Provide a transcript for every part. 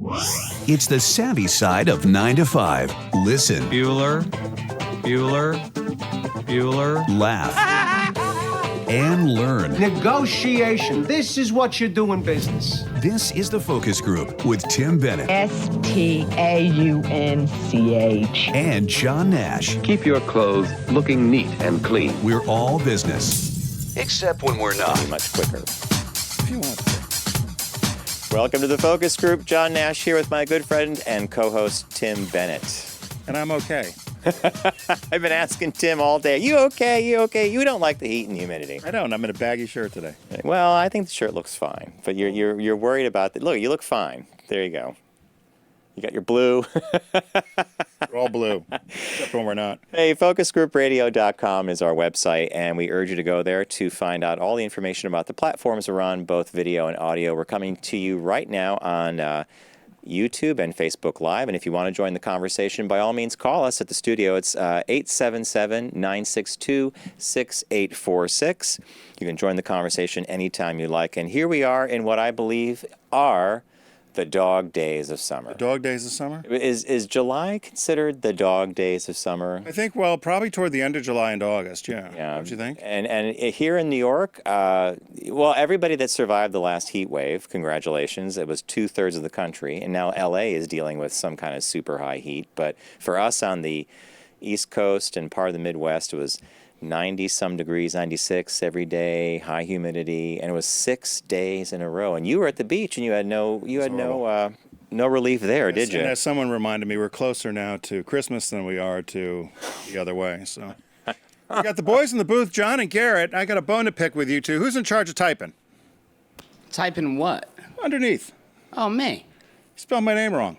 It's the savvy side of 9 to 5. Listen. Bueller. Laugh. And learn. Negotiation. This is what you do in business. This is The Focus Group with Tim Bennett. Staunch. And John Nash. Keep your clothes looking neat and clean. We're all business. Except when we're not. Much quicker. If you want to. Welcome to The Focus Group. John Nash here with my good friend and co-host Tim Bennett. And I'm okay. I've been asking Tim all day, you okay? You don't like the heat and humidity. I don't. I'm in a baggy shirt today. Well, I think the shirt looks fine, but you're worried about that. Look, you look fine. There you go. You got your blue. We're all blue, except when we're not. Hey, focusgroupradio.com is our website, and we urge you to go there to find out all the information about the platforms we're on, both video and audio. We're coming to you right now on YouTube and Facebook Live. And if you want to join the conversation, by all means, call us at the studio. It's 877-962-6846. You can join the conversation anytime you like. And here we are in what I believe are the dog days of summer. The dog days of summer? Is July considered the dog days of summer? I think, well, probably toward the end of July and August, yeah. Don't you think? And here in New York, well, everybody that survived the last heat wave, congratulations. It was 2/3 of the country, and now LA is dealing with some kind of super high heat. But for us on the East Coast and part of the Midwest, it was 90-some degrees, 96 every day, high humidity, and it was 6 days in a row. And you were at the beach, and you had no relief there, did you? And as someone reminded me, we're closer now to Christmas than we are to the other way. So we got the boys in the booth, John and Garrett. I got a bone to pick with you two. Who's in charge of typing? Typing what? Underneath. Oh, me. You spelled my name wrong.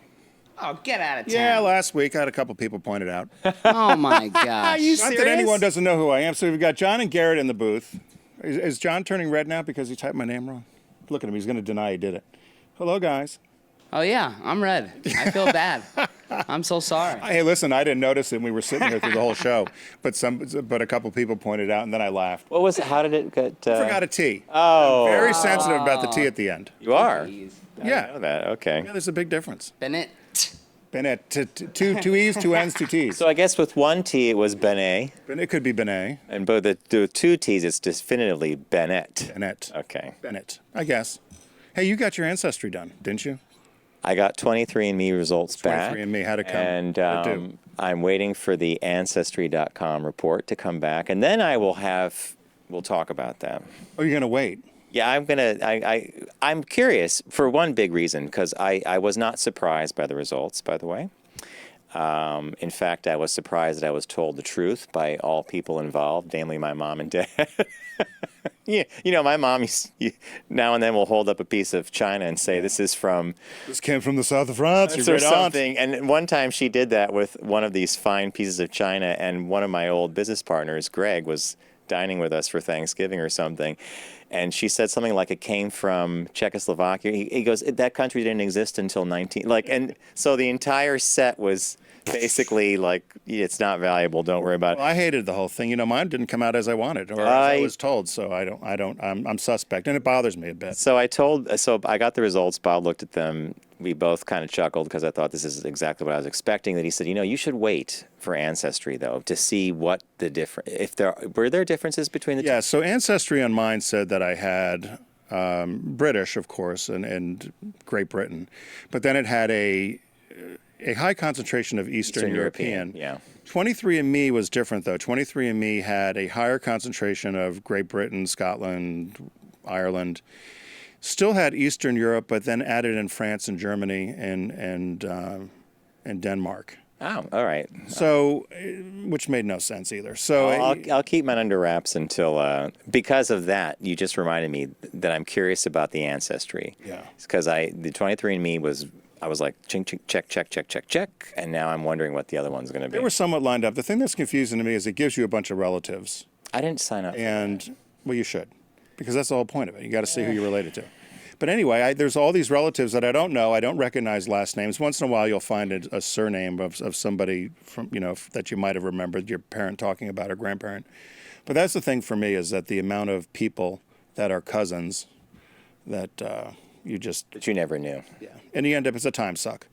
Oh, get out of town. Yeah, last week I had a couple people point it out. Oh, my gosh. You Not that anyone doesn't know who I am. So we've got John and Garrett in the booth. Is John turning red now because he typed my name wrong? Look at him. He's going to deny he did it. Hello, guys. Oh, yeah, I'm red. I feel bad. I'm so sorry. Hey, listen, I didn't notice it. We were sitting here through the whole show, but a couple people pointed out, and then I laughed. What was it? How did it get? I forgot a T. Oh. I'm very sensitive about the T at the end. You are? Please. Yeah. I know that. Okay. Yeah, there's a big difference. Bennett. Bennett, two E's, two N's, two T's. So I guess with one T it was Benet, It could be Benet. and both the two T's it's definitively Bennett. Bennett. Okay. Bennett, I guess. Hey, you got your ancestry done, didn't you? I got 23andMe results back. 23andMe, how'd it come? And How'd it do? I'm waiting for the Ancestry.com report to come back, and then we'll talk about that. Oh, you're going to wait? Yeah, I'm curious for one big reason, because I was not surprised by the results, by the way. In fact, I was surprised that I was told the truth by all people involved, namely my mom and dad. Yeah, my mom now and then will hold up a piece of china and say, "This is from." This came from the south of France. Your or great aunt. something. And one time she did that with one of these fine pieces of china, and one of my old business partners, Greg, was dining with us for Thanksgiving or something, and she said something like it came from Czechoslovakia. He goes, that country didn't exist until and so the entire set was basically like, it's not valuable, don't worry about it. Well, I hated the whole thing. Mine didn't come out as I wanted, or as I was told. So I'm suspect, and it bothers me a bit. So I got the results. Bob looked at them. We both kind of chuckled because I thought this is exactly what I was expecting. That he said, you should wait for Ancestry though to see what were there differences between the two. Yeah. So Ancestry on mine said that I had British, of course, and Great Britain, but then it had a high concentration of Eastern European. Yeah. 23andMe was different, though. 23andMe had a higher concentration of Great Britain, Scotland, Ireland. Still had Eastern Europe, but then added in France and Germany and Denmark. Oh, all right. So, which made no sense either. So I'll keep mine under wraps until because of that. You just reminded me that I'm curious about the Ancestry. Yeah. Because the 23andMe was. I was like, check, and now I'm wondering what the other one's going to be. They were somewhat lined up. The thing that's confusing to me is it gives you a bunch of relatives. I didn't sign up. Well, you should, because that's the whole point of it. You got to see who you're related to. But anyway, there's all these relatives that I don't know. I don't recognize last names. Once in a while, you'll find a surname of somebody from that you might have remembered your parent talking about or grandparent. But that's the thing for me, is that the amount of people that are cousins that You just, But you never knew. and you end up, it's a time suck.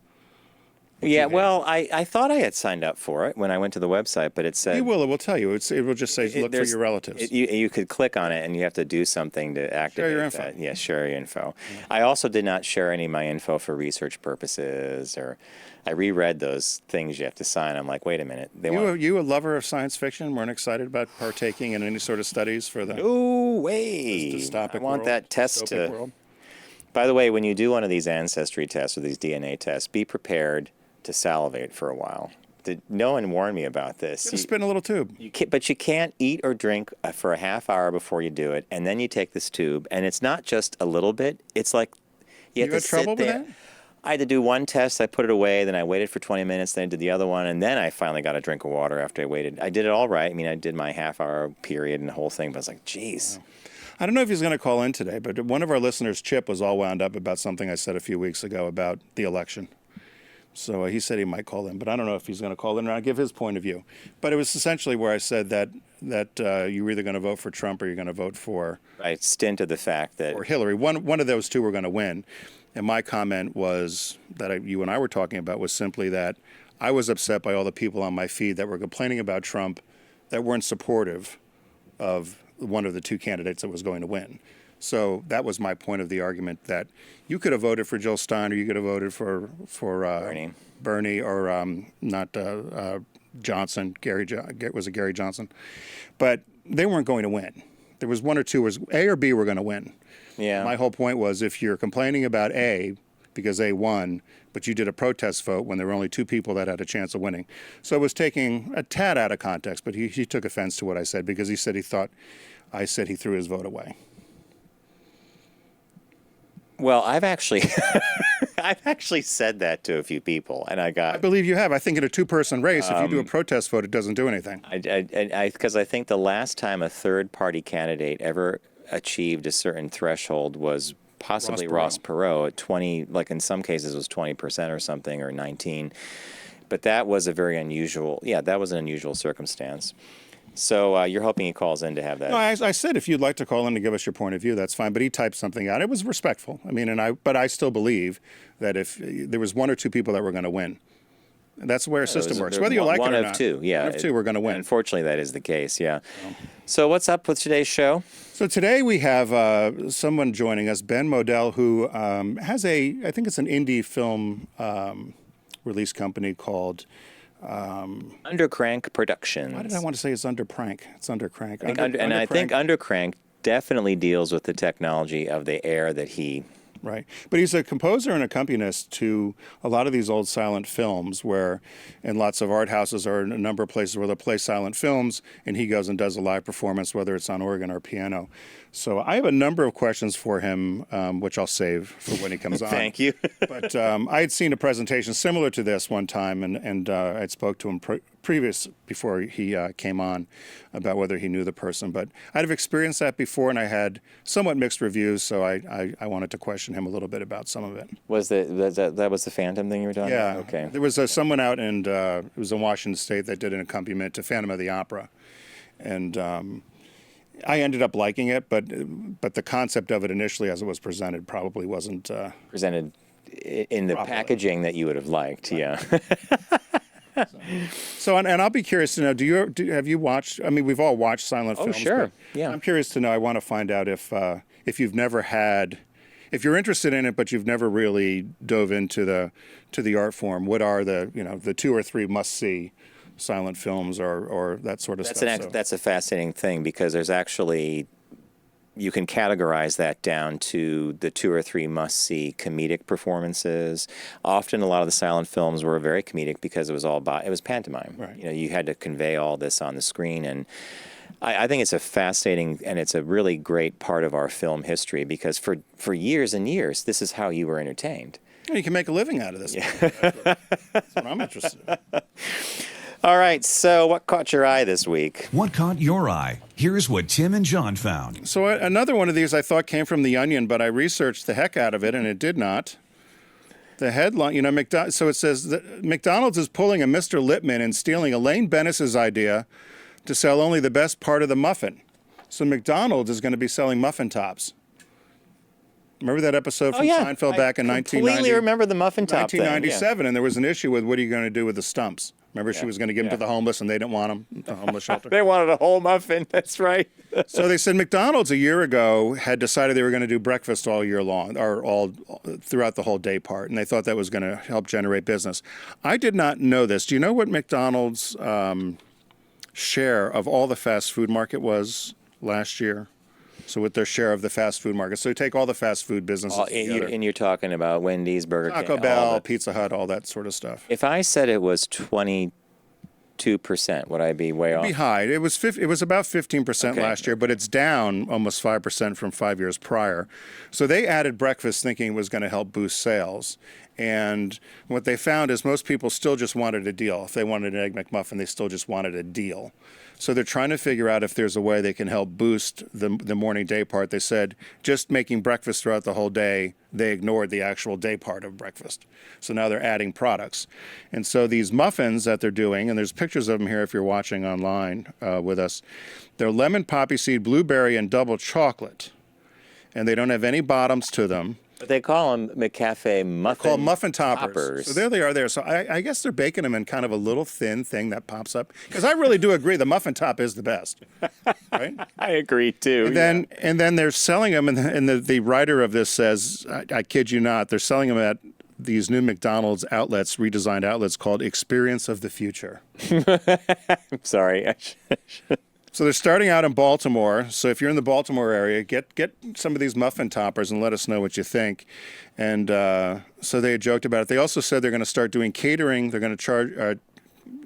Yeah, well, I thought I had signed up for it when I went to the website, but it said... It will tell you. It will just say, look for there's- your relatives. You could click on it, and you have to do something to activate your info. that. Yeah, share your info. I also did not share any of my info for research purposes, or I reread those things you have to sign. I'm like, wait a minute. You a lover of science fiction? Weren't excited about partaking in any sort of studies for the No way. dystopic I want world, that test dystopic to... world? By the way, when you do one of these ancestry tests or these DNA tests, be prepared to salivate for a while. No one warned me about this. Just spin a little tube. But you can't eat or drink for a half hour before you do it, and then you take this tube, and it's not just a little bit. It's like you have to had sit trouble with there. that? I had to do one test. I put it away. Then I waited for 20 minutes. Then I did the other one, and then I finally got a drink of water after I waited. I did it all right. I mean, I did my half-hour period and the whole thing, but I was like, geez. I don't know if he's going to call in today, but one of our listeners, Chip, was all wound up about something I said a few weeks ago about the election. So he said he might call in, but I don't know if he's going to call in or not, give his point of view. But it was essentially where I said that you're either going to vote for Trump or you're going to vote for Right, stint of the fact that or Hillary. One of those two were going to win. And my comment was that you and I were talking about was simply that I was upset by all the people on my feed that were complaining about Trump that weren't supportive of one of the two candidates that was going to win. So that was my point of the argument, that you could have voted for Jill Stein or you could have voted for Bernie or not Johnson. Was it Gary Johnson? But they weren't going to win. There was one or two, was A or B were going to win. yeah. My whole point was, if you're complaining about A because A won, but you did a protest vote when there were only two people that had a chance of winning. So it was taking a tad out of context, but he took offense to what I said because he said he thought I said he threw his vote away. Well, I've actually said that to a few people, and I believe you have. I think in a two-person race, if you do a protest vote, it doesn't do anything. because I think the last time a third-party candidate ever achieved a certain threshold was possibly Ross Perot at 20, like in some cases it was 20% or something, or 19. But that was a very unusual, that was an unusual circumstance. So you're hoping he calls in to have that? No, I said if you'd like to call in and give us your point of view, that's fine. But he typed something out. It was respectful. I mean, but I still believe that if there was one or two people that were going to win, that's where a system works. Whether you like it or not. One of two, yeah. One of two, we're going to win. Unfortunately, that is the case, yeah. So what's up with today's show? So today we have someone joining us, Ben Modell, who has I think it's an indie film release company called... Undercrank Productions. Why did I want to say it's Undercrank? It's Undercrank. I think Undercrank definitely deals with the technology of the air that he... Right. But he's a composer and accompanist to a lot of these old silent films where in lots of art houses or in a number of places where they'll play silent films and he goes and does a live performance, whether it's on organ or piano. So I have a number of questions for him, which I'll save for when he comes on. Thank you. But I had seen a presentation similar to this one time, and I spoke to him before he came on about whether he knew the person. But I'd have experienced that before, and I had somewhat mixed reviews, so I wanted to question him a little bit about some of it. That was the Phantom thing you were talking about? Yeah. Okay. There was someone out, and it was in Washington State that did an accompaniment to Phantom of the Opera. And I ended up liking it, but the concept of it initially as it was presented probably wasn't... presented in the properly. Packaging that you would have liked, right. Yeah. So, and I'll be curious to know, have you watched, I mean, we've all watched silent films. Sure, but yeah. I'm curious to know, I want to find out if you've never had, if you're interested in it, but you've never really dove into the art form, what are the 2 or 3 must-see silent films or that sort of stuff? That's a fascinating thing because there's actually... You can categorize that down to the 2 or 3 must-see comedic performances. Often, a lot of the silent films were very comedic because it was pantomime. Right. You had to convey all this on the screen, and I think it's a fascinating and it's a really great part of our film history because for years and years, this is how you were entertained. You can make a living out of this. Yeah. That's what I'm interested in. All right, so what caught your eye this week? What caught your eye? Here's what Tim and John found. So another one of these I thought came from The Onion, but I researched the heck out of it, and it did not. The headline, so it says that McDonald's is pulling a Mr. Lippman and stealing Elaine Bennis's idea to sell only the best part of the muffin. So McDonald's is going to be selling muffin tops. Remember that episode Oh from yeah, Seinfeld I back in completely remember the muffin top thing, yeah. 1997, and there was an issue with what are you going to do with the stumps? Remember, she was going to give them to the homeless, and they didn't want them. The homeless shelter. They wanted a whole muffin. That's right. So they said McDonald's a year ago had decided they were going to do breakfast all year long, or all throughout the whole day part, and they thought that was going to help generate business. I did not know this. Do you know what McDonald's share of all the fast food market was last year? So with their share of the fast food market. So you take all the fast food businesses together. And you're talking about Wendy's, Burger King, Taco Bell, Pizza Hut, all that sort of stuff. If I said it was 22%, would I be way off? It'd be high. It was about 15% last year, but it's down almost 5% from 5 years prior. So they added breakfast thinking it was going to help boost sales. And what they found is most people still just wanted a deal. If they wanted an Egg McMuffin, they still just wanted a deal. So they're trying to figure out if there's a way they can help boost the morning day part. They said just making breakfast throughout the whole day, they ignored the actual day part of breakfast. So now they're adding products. And so these muffins that they're doing, and there's pictures of them here if you're watching online with us, they're lemon, poppy seed, blueberry, and double chocolate. And they don't have any bottoms to them. But they call them McCafe Muffin. They're called Muffin Toppers. So there they are there. So I guess they're baking them in kind of a little thin thing that pops up. Because I really do agree the muffin top is the best. Right? I agree too. And then they're selling them, and the writer of this says, I kid you not, they're selling them at these new McDonald's outlets, redesigned outlets called Experience of the Future. I'm sorry. So they're starting out in Baltimore. So if you're in the Baltimore area, get some of these muffin toppers and let us know what you think. And so they had joked about it. They also said they're going to start doing catering. They're going to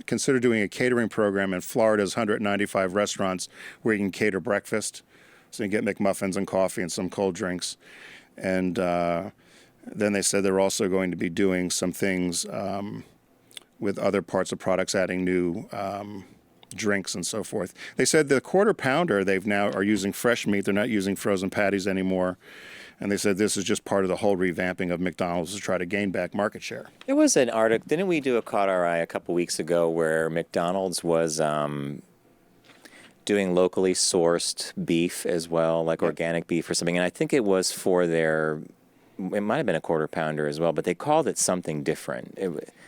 consider doing a catering program in Florida's 195 restaurants where you can cater breakfast. So you can get McMuffins and coffee and some cold drinks. And then they said they're also going to be doing some things with other parts of products, adding new drinks and so forth. They said the quarter pounder they've now are using fresh meat. They're not using frozen patties anymore. And they said this is just part of the whole revamping of McDonald's to try to gain back market share. There was an article, didn't we do a Caught Our Eye a couple weeks ago where McDonald's was doing locally sourced beef as well, like organic beef or something. And I think it was for it might have been a quarter pounder as well, but they called it something different.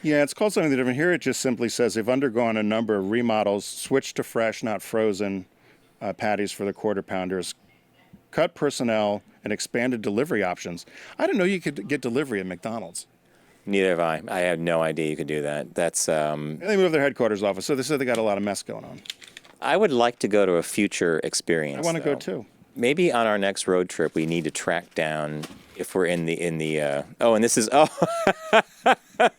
Yeah, it's called something different. Here it just simply says they've undergone a number of remodels, switched to fresh, not frozen patties for the quarter pounders, cut personnel, and expanded delivery options. I didn't know you could get delivery at McDonald's. Neither have I. I had no idea you could do that. That's. And they moved their headquarters office, so they said they got a lot of mess going on. I would like to go to a future experience. I want to go too. Maybe on our next road trip, we need to track down if we're in the and this is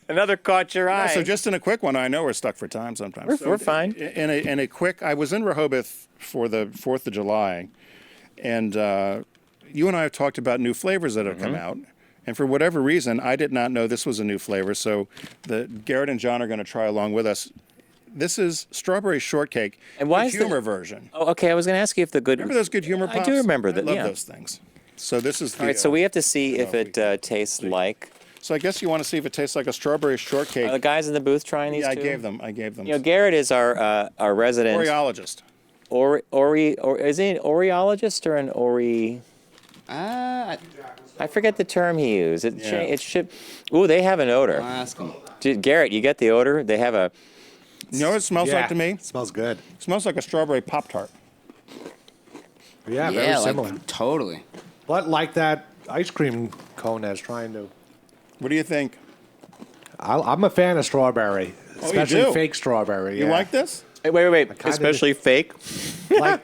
another caught your eye. Yeah, so just in a quick one, I know we're stuck for time sometimes. We're fine. In a quick, I was in Rehoboth for the 4th of July, and you and I have talked about new flavors that have come out. And for whatever reason, I did not know this was a new flavor. So Garrett and John are going to try along with us. This is strawberry shortcake, and why the is humor version. Oh, okay. I was going to ask you if the good. Remember those good humor pops? I do remember that. I love those things. So this is the. All right. So we have to see if it tastes like. So I guess you want to see if it tastes like a strawberry shortcake. Are the guys in the booth trying these? Yeah, too? I gave them. You know, Garrett is our resident Oreologist. Or is he an Oreologist or an Ori? I forget the term he used. It should. Ooh, they have an odor. I'll ask him. Garrett, you get the odor? They have a. You know what it smells like to me? It smells good. It smells like a strawberry Pop-Tart. Yeah, very similar. Totally. But like that ice cream cone that's trying to. What do you think? I'm a fan of strawberry, you especially do? fake strawberry. You yeah. like this? Hey, wait. kinda Especially fake. Like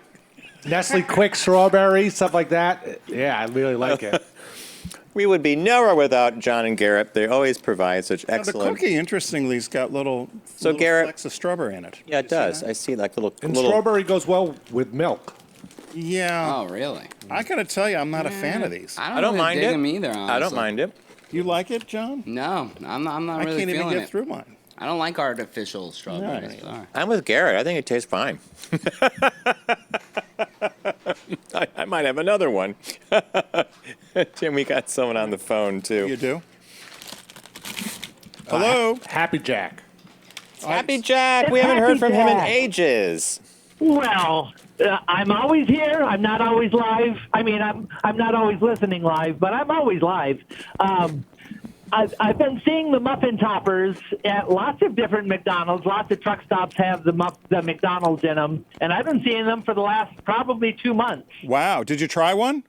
Nestle Quick Strawberry, stuff like that. Yeah, I really like it. We would be nowhere without John and Garrett. They always provide such The excellent. cookie, interestingly, has got little Garrett- flecks of strawberry in it. Yeah, it does. I see like little. And little strawberry goes well with milk. Yeah. Oh, really? I gotta tell you, I'm not a fan of these. I don't really mind dig it. them either, honestly. I don't mind it. You like it, John? No, I'm not I really can't even feeling get it. through mine. I don't like artificial strawberries. No. Sorry. I'm with Garrett. I think it tastes fine. I might have another one. Tim, we got someone on the phone too. You do? Hello? Happy Jack. Happy Jack. We haven't heard from him in ages. Well, I'm always here. I'm not always live. I mean, I'm not always listening live, but I'm always live. I've been seeing the Muffin Toppers at lots of different McDonald's. Lots of truck stops have the McDonald's in them, and I've been seeing them for the last probably 2 months. Wow. Did you try one?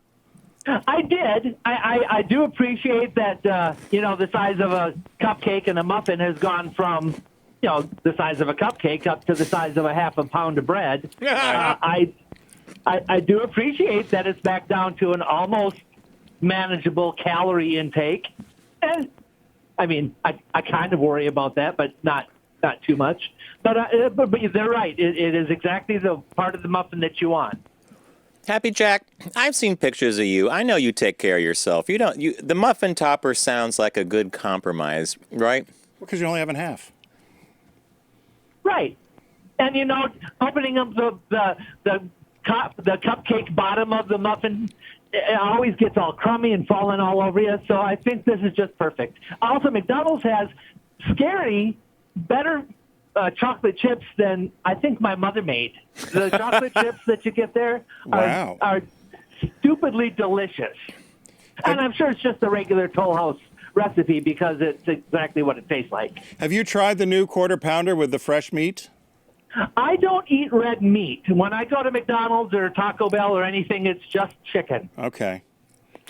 I did. I do appreciate that, the size of a cupcake and a muffin has gone from, the size of a cupcake up to the size of a half a pound of bread. I do appreciate that it's back down to an almost manageable calorie intake. And, I mean, I kind of worry about that, but not too much. But they're right. It is exactly the part of the muffin that you want. Happy Jack, I've seen pictures of you. I know you take care of yourself. The Muffin Topper sounds like a good compromise, right? Because you're only having half. Right. And, opening up the cupcake bottom of the muffin, it always gets all crummy and falling all over you. So I think this is just perfect. Also, McDonald's has better chocolate chips than I think my mother made. The chocolate chips that you get there are stupidly delicious. And I'm sure it's just the regular Toll House recipe because it's exactly what it tastes like. Have you tried the new Quarter Pounder with the fresh meat? I don't eat red meat. When I go to McDonald's or Taco Bell or anything, it's just chicken. Okay.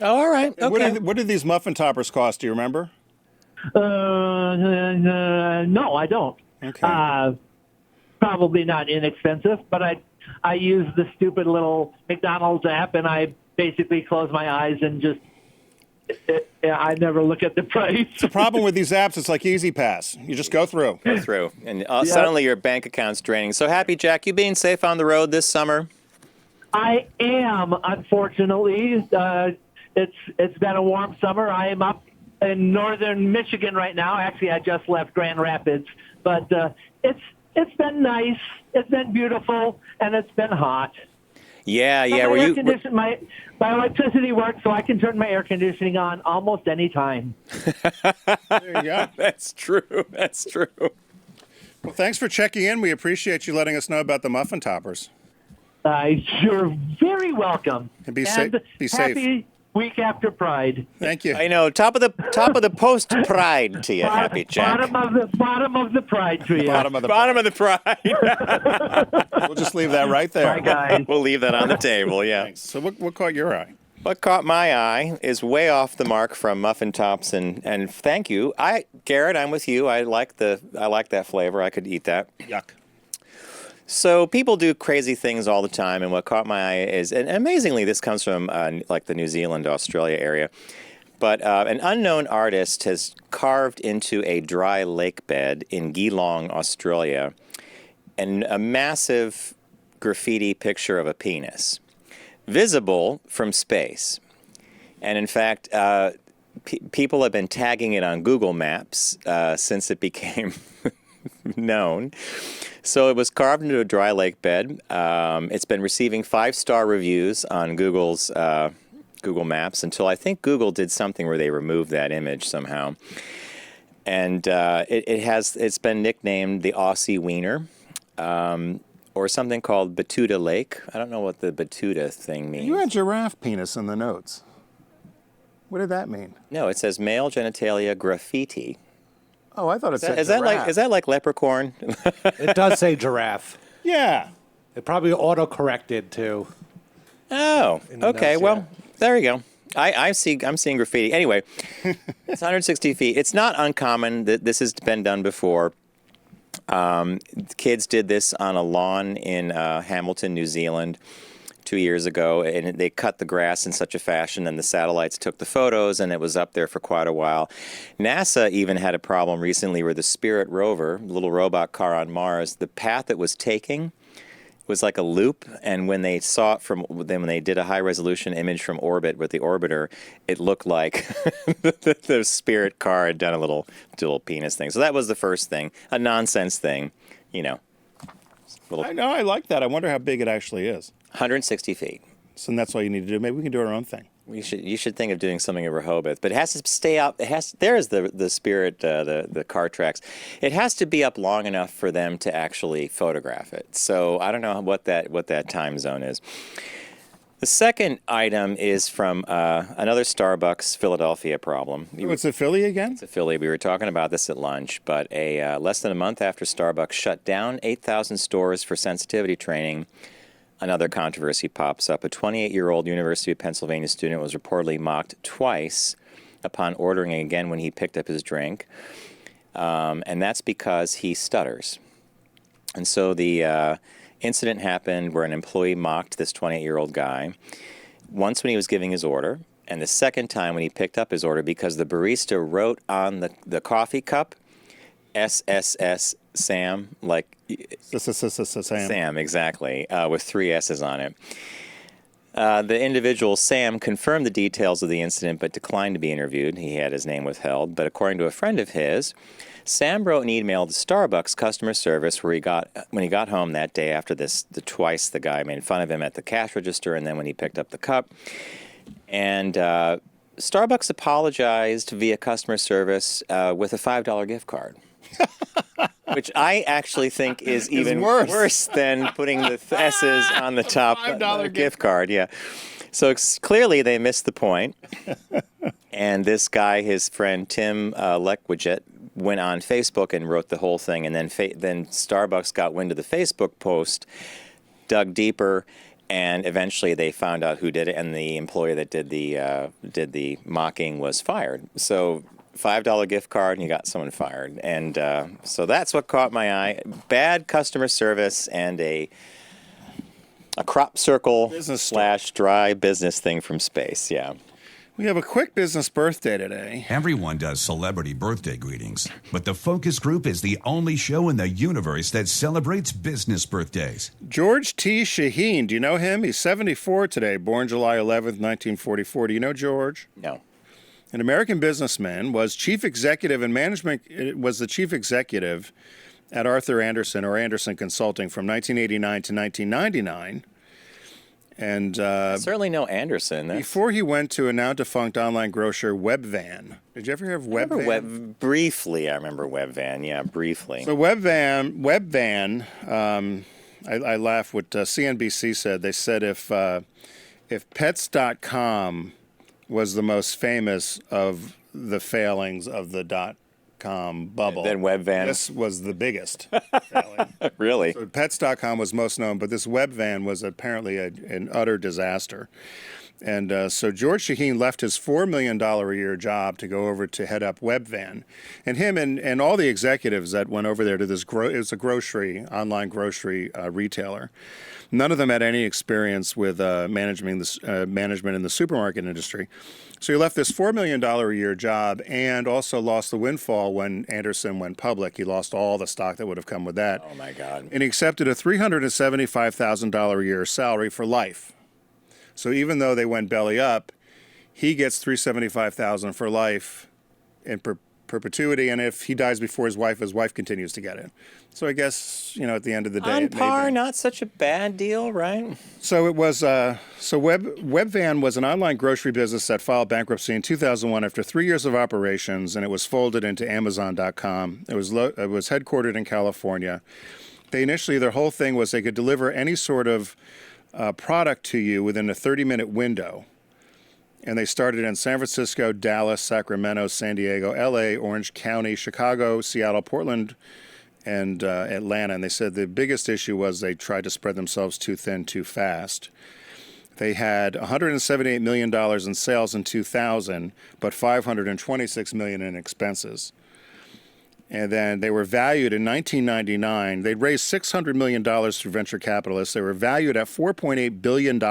Oh, all right. Okay. What did these Muffin Toppers cost? Do you remember? No, I don't. Okay. Probably not inexpensive, but I use the stupid little McDonald's app, and I basically close my eyes and just I never look at the price. The problem with these apps, it's like Easy Pass. You just go through. And suddenly your bank account's draining. So Happy Jack, you being safe on the road this summer? I am, unfortunately. It's been a warm summer. I am up in northern Michigan right now. Actually, I just left Grand Rapids, but it's been nice. It's been beautiful, and it's been hot. Yeah. My electricity works, so I can turn my air conditioning on almost any time. There you go. That's true. Well, thanks for checking in. We appreciate you letting us know about the Muffin Toppers. You're very welcome. And be safe. Happy week after Pride. Thank you. I know. Top of the post Pride to you, Happy Jack. Bottom of the Pride to you. Bottom of the Pride. We'll just leave that right there. Bye, guys. We'll leave that on the table. Yeah. Thanks. So what caught your eye? What caught my eye is way off the mark from Muffin Tops, and thank you. Garrett, I'm with you. I like that flavor. I could eat that. Yuck. So people do crazy things all the time, and what caught my eye is, and amazingly, this comes from like the New Zealand, Australia area, but an unknown artist has carved into a dry lake bed in Geelong, Australia, and a massive graffiti picture of a penis, visible from space. And in fact, people have been tagging it on Google Maps since it became known. So it was carved into a dry lake bed. It's been receiving 5-star reviews on Google's Google Maps until I think Google did something where they removed that image somehow. And it's been nicknamed the Aussie Wiener, or something called Batuta Lake. I don't know what the Batuta thing means. You had giraffe penis in the notes. What did that mean? No, it says male genitalia graffiti. Oh, I thought it said Is giraffe. that like leprechaun? It does say giraffe. Yeah. It probably auto-corrected, too. Oh, okay. notes, Well, there you go. I'm seeing graffiti. Anyway, it's 160 feet. It's not uncommon that this has been done before. Kids did this on a lawn in Hamilton, New Zealand 2 years ago, and they cut the grass in such a fashion, and the satellites took the photos, and it was up there for quite a while. NASA even had a problem recently where the Spirit rover, little robot car on Mars, the path it was taking was like a loop, and when they saw it when they did a high-resolution image from orbit with the orbiter, it looked like the Spirit car had done a little penis thing. So that was the first thing, a nonsense thing, I know, I like that. I wonder how big it actually is. 160 feet. So that's all you need to do. Maybe we can do our own thing. You should think of doing something in Rehoboth, but it has to stay up. There's the spirit, the car tracks. It has to be up long enough for them to actually photograph it. So I don't know what that time zone is. The second item is from another Starbucks Philadelphia problem. What's a Philly again? It's a Philly. We were talking about this at lunch, but less than a month after Starbucks shut down 8,000 stores for sensitivity training, another controversy pops up. A 28-year-old University of Pennsylvania student was reportedly mocked twice upon ordering again when he picked up his drink, and that's because he stutters. And so the incident happened where an employee mocked this 28-year-old guy once when he was giving his order, and the second time when he picked up his order because the barista wrote on the coffee cup SSS Sam, like Sam, exactly, with 3 S's on it. The individual, Sam, confirmed the details of the incident but declined to be interviewed. He had his name withheld. But according to a friend of his, Sam wrote an email to Starbucks customer service when he got home that day after twice the guy made fun of him at the cash register and then when he picked up the cup. And Starbucks apologized via customer service with a $5 gift card. Which I actually think is even worse than putting the S's on the top $5 gift card. Yeah. So clearly they missed the point. And this guy, his friend Tim Leckwidget, went on Facebook and wrote the whole thing. And then Starbucks got wind of the Facebook post, dug deeper, and eventually they found out who did it. And the employee that did the mocking was fired. So $5 gift card and you got someone fired. And so that's what caught my eye. Bad customer service and a crop circle / dry business thing from space. Yeah. We have a quick business birthday today. Everyone does celebrity birthday greetings, but the Focus Group is the only show in the universe that celebrates business birthdays. George T. Shaheen, do you know him? He's 74 today, born July 11th, 1944. Do you know George? No. An American businessman, was chief executive in management, was the chief executive at Arthur Andersen or Andersen Consulting from 1989 to 1999. And I certainly know Anderson. Before he went to a now-defunct online grocer, Webvan. Did you ever hear of Webvan? Briefly, I remember Webvan. Yeah, briefly. So Webvan. I laugh what CNBC said. They said if Pets.com was the most famous of the failings of the .com bubble, then Webvan. This was the biggest failing. Really? So Pets.com was most known, but this Webvan was apparently an utter disaster. And so George Shaheen left his $4 million a year job to go over to head up Webvan. And him and all the executives that went over there to this, it was a online grocery retailer. None of them had any experience with management in the supermarket industry. So he left this $4 million a year job and also lost the windfall when Andersen went public. He lost all the stock that would have come with that. Oh, my God. And he accepted a $375,000 a year salary for life. So even though they went belly up, he gets $375,000 for life in perpetuity, and if he dies before his wife continues to get it. So I guess, at the end of the day, on par, not such a bad deal, right? So it was. Webvan was an online grocery business that filed bankruptcy in 2001 after 3 years of operations, and it was folded into Amazon.com. It was headquartered in California. Their whole thing was they could deliver any sort of product to you within a 30-minute window. And they started in San Francisco, Dallas, Sacramento, San Diego, L.A., Orange County, Chicago, Seattle, Portland, and Atlanta. And they said the biggest issue was they tried to spread themselves too thin too fast. They had $178 million in sales in 2000, but $526 million in expenses. And then they were valued in 1999. They'd raised $600 million through venture capitalists. They were valued at $4.8 billion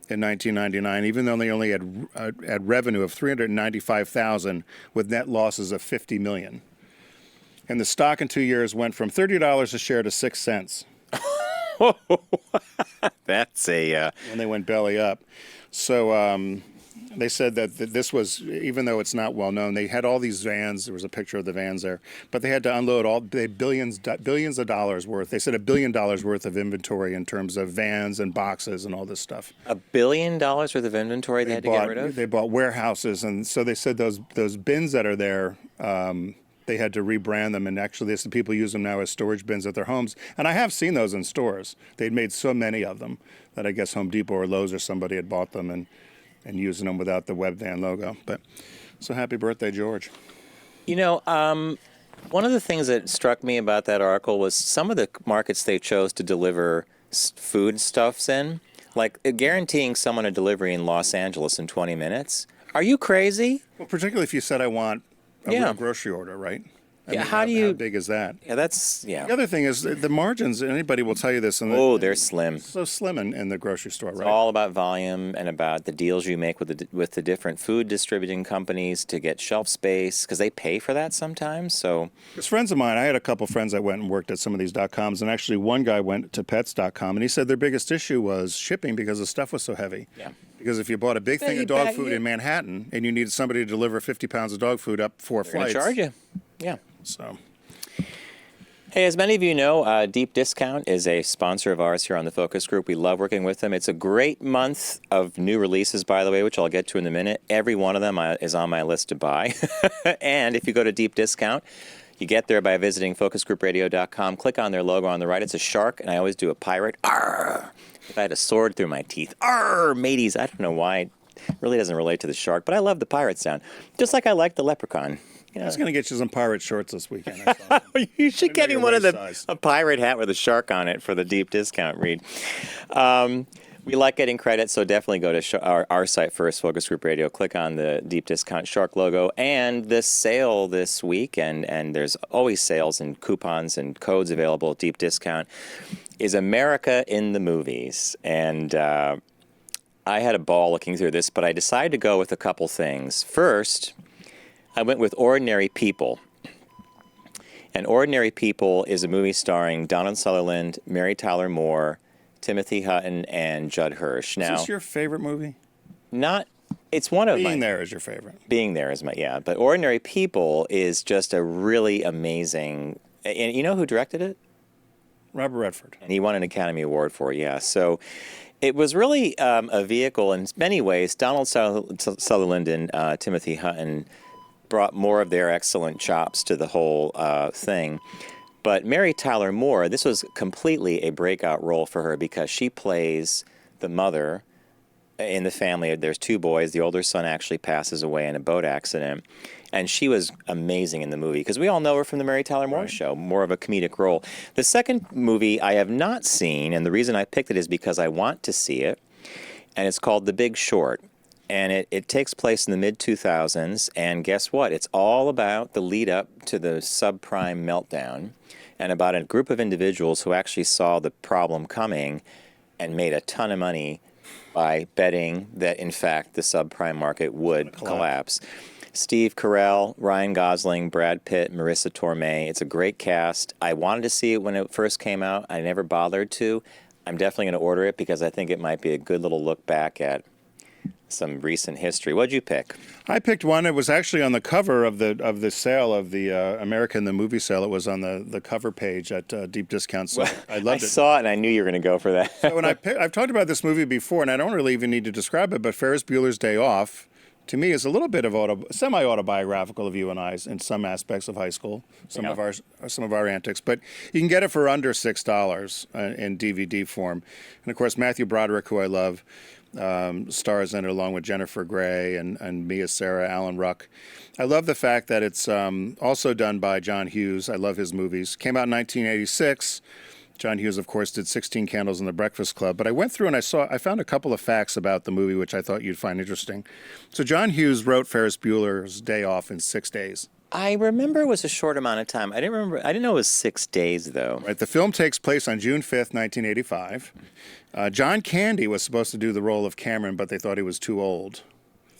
in 1999, even though they only had revenue of $395,000 with net losses of $50 million. And the stock in 2 years went from $30 a share to 6 cents. That's a... And they went belly up. So They said that this was, even though it's not well known, they had all these vans. There was a picture of the vans there, but they had to unload they had billions of dollars worth. They said $1 billion worth of inventory in terms of vans and boxes and all this stuff. $1 billion worth of inventory they had to get rid of? They bought warehouses, and so they said those bins that are there, they had to rebrand them, and actually the people use them now as storage bins at their homes. And I have seen those in stores. They'd made so many of them that I guess Home Depot or Lowe's or somebody had bought them and using them without the web van logo. But so happy birthday, George. You know, one of the things that struck me about that article was some of the markets they chose to deliver food stuffs in, like guaranteeing someone a delivery in Los Angeles in 20 minutes. Are you crazy? Well, particularly if you said I want a real grocery order, right? I mean, how big is that? Yeah, that's, yeah. The other thing is the margins, anybody will tell you this. They're slim. So slim in the grocery store, right? It's all about volume and about the deals you make with the different food distributing companies to get shelf space, because they pay for that sometimes. So, as friends of mine, I had a couple friends that went and worked at some of these .coms, and actually one guy went to pets.com, and he said their biggest issue was shipping because the stuff was so heavy. Yeah. Because if you bought a big thing of dog food in Manhattan and you needed somebody to deliver 50 pounds of dog food up 4 flights, they're going to charge you. Yeah. So, hey, as many of you know, Deep Discount is a sponsor of ours here on the Focus Group. We love working with them. It's a great month of new releases, by the way, which I'll get to in a minute. Every one of them is on my list to buy. And if you go to Deep Discount, you get there by visiting focusgroupradio.com. Click on their logo on the right. It's a shark, and I always do a pirate. Arr! If I had a sword through my teeth. Arr, mateys. I don't know why. It really doesn't relate to the shark, but I love the pirate sound. Just like I like the leprechaun. I was going to get you some pirate shorts this weekend. You should get him one of a pirate hat with a shark on it for the Deep Discount read. We like getting credit, so definitely go to our site first, Focus Group Radio. Click on the Deep Discount Shark logo. And this sale this week, and there's always sales and coupons and codes available at Deep Discount, is America in the Movies. And I had a ball looking through this, but I decided to go with a couple things. First, I went with Ordinary People. And Ordinary People is a movie starring Donald Sutherland, Mary Tyler Moore, Timothy Hutton, and Judd Hirsch. Now, is this your favorite movie? It's one of Being There is your favorite. Being There is yeah. But Ordinary People is just a really amazing, and you know who directed it? Robert Redford. And he won an Academy Award for it, yeah. So it was really a vehicle in many ways. Donald Sutherland and Timothy Hutton brought more of their excellent chops to the whole thing. But Mary Tyler Moore, this was completely a breakout role for her because she plays the mother in the family. There's 2 boys. The older son actually passes away in a boat accident. And she was amazing in the movie because we all know her from the Mary Tyler Moore show, more of a comedic role. The second movie I have not seen, and the reason I picked it is because I want to see it, and it's called The Big Short. And it takes place in the mid-2000s, and guess what? It's all about the lead-up to the subprime meltdown and about a group of individuals who actually saw the problem coming and made a ton of money by betting that, in fact, the subprime market would collapse. Steve Carell, Ryan Gosling, Brad Pitt, Marissa Tomei. It's a great cast. I wanted to see it when it first came out. I never bothered to. I'm definitely going to order it because I think it might be a good little look back at some recent history. What'd you pick? I picked one. It was actually on the cover of the sale of the America in the Movie sale. It was on the cover page at Deep Discount. So I loved it. I saw it and I knew you were going to go for that. So when I've talked about this movie before, and I don't really even need to describe it, but Ferris Bueller's Day Off, to me, is a little bit of semi-autobiographical of you and I in some aspects of high school, some of our antics. But you can get it for under $6 in DVD form. And of course, Matthew Broderick, who I love, stars in it along with Jennifer Grey and Mia Sara, Alan Ruck. I love the fact that it's also done by John Hughes. I love his movies. Came out in 1986. John Hughes, of course, did 16 Candles in the Breakfast Club. But I went through and I found a couple of facts about the movie which I thought you'd find interesting. So John Hughes wrote Ferris Bueller's Day Off in 6 days. I remember it was a short amount of time. I didn't know it was 6 days, though. Right. The film takes place on June 5th, 1985. John Candy was supposed to do the role of Cameron, but they thought he was too old.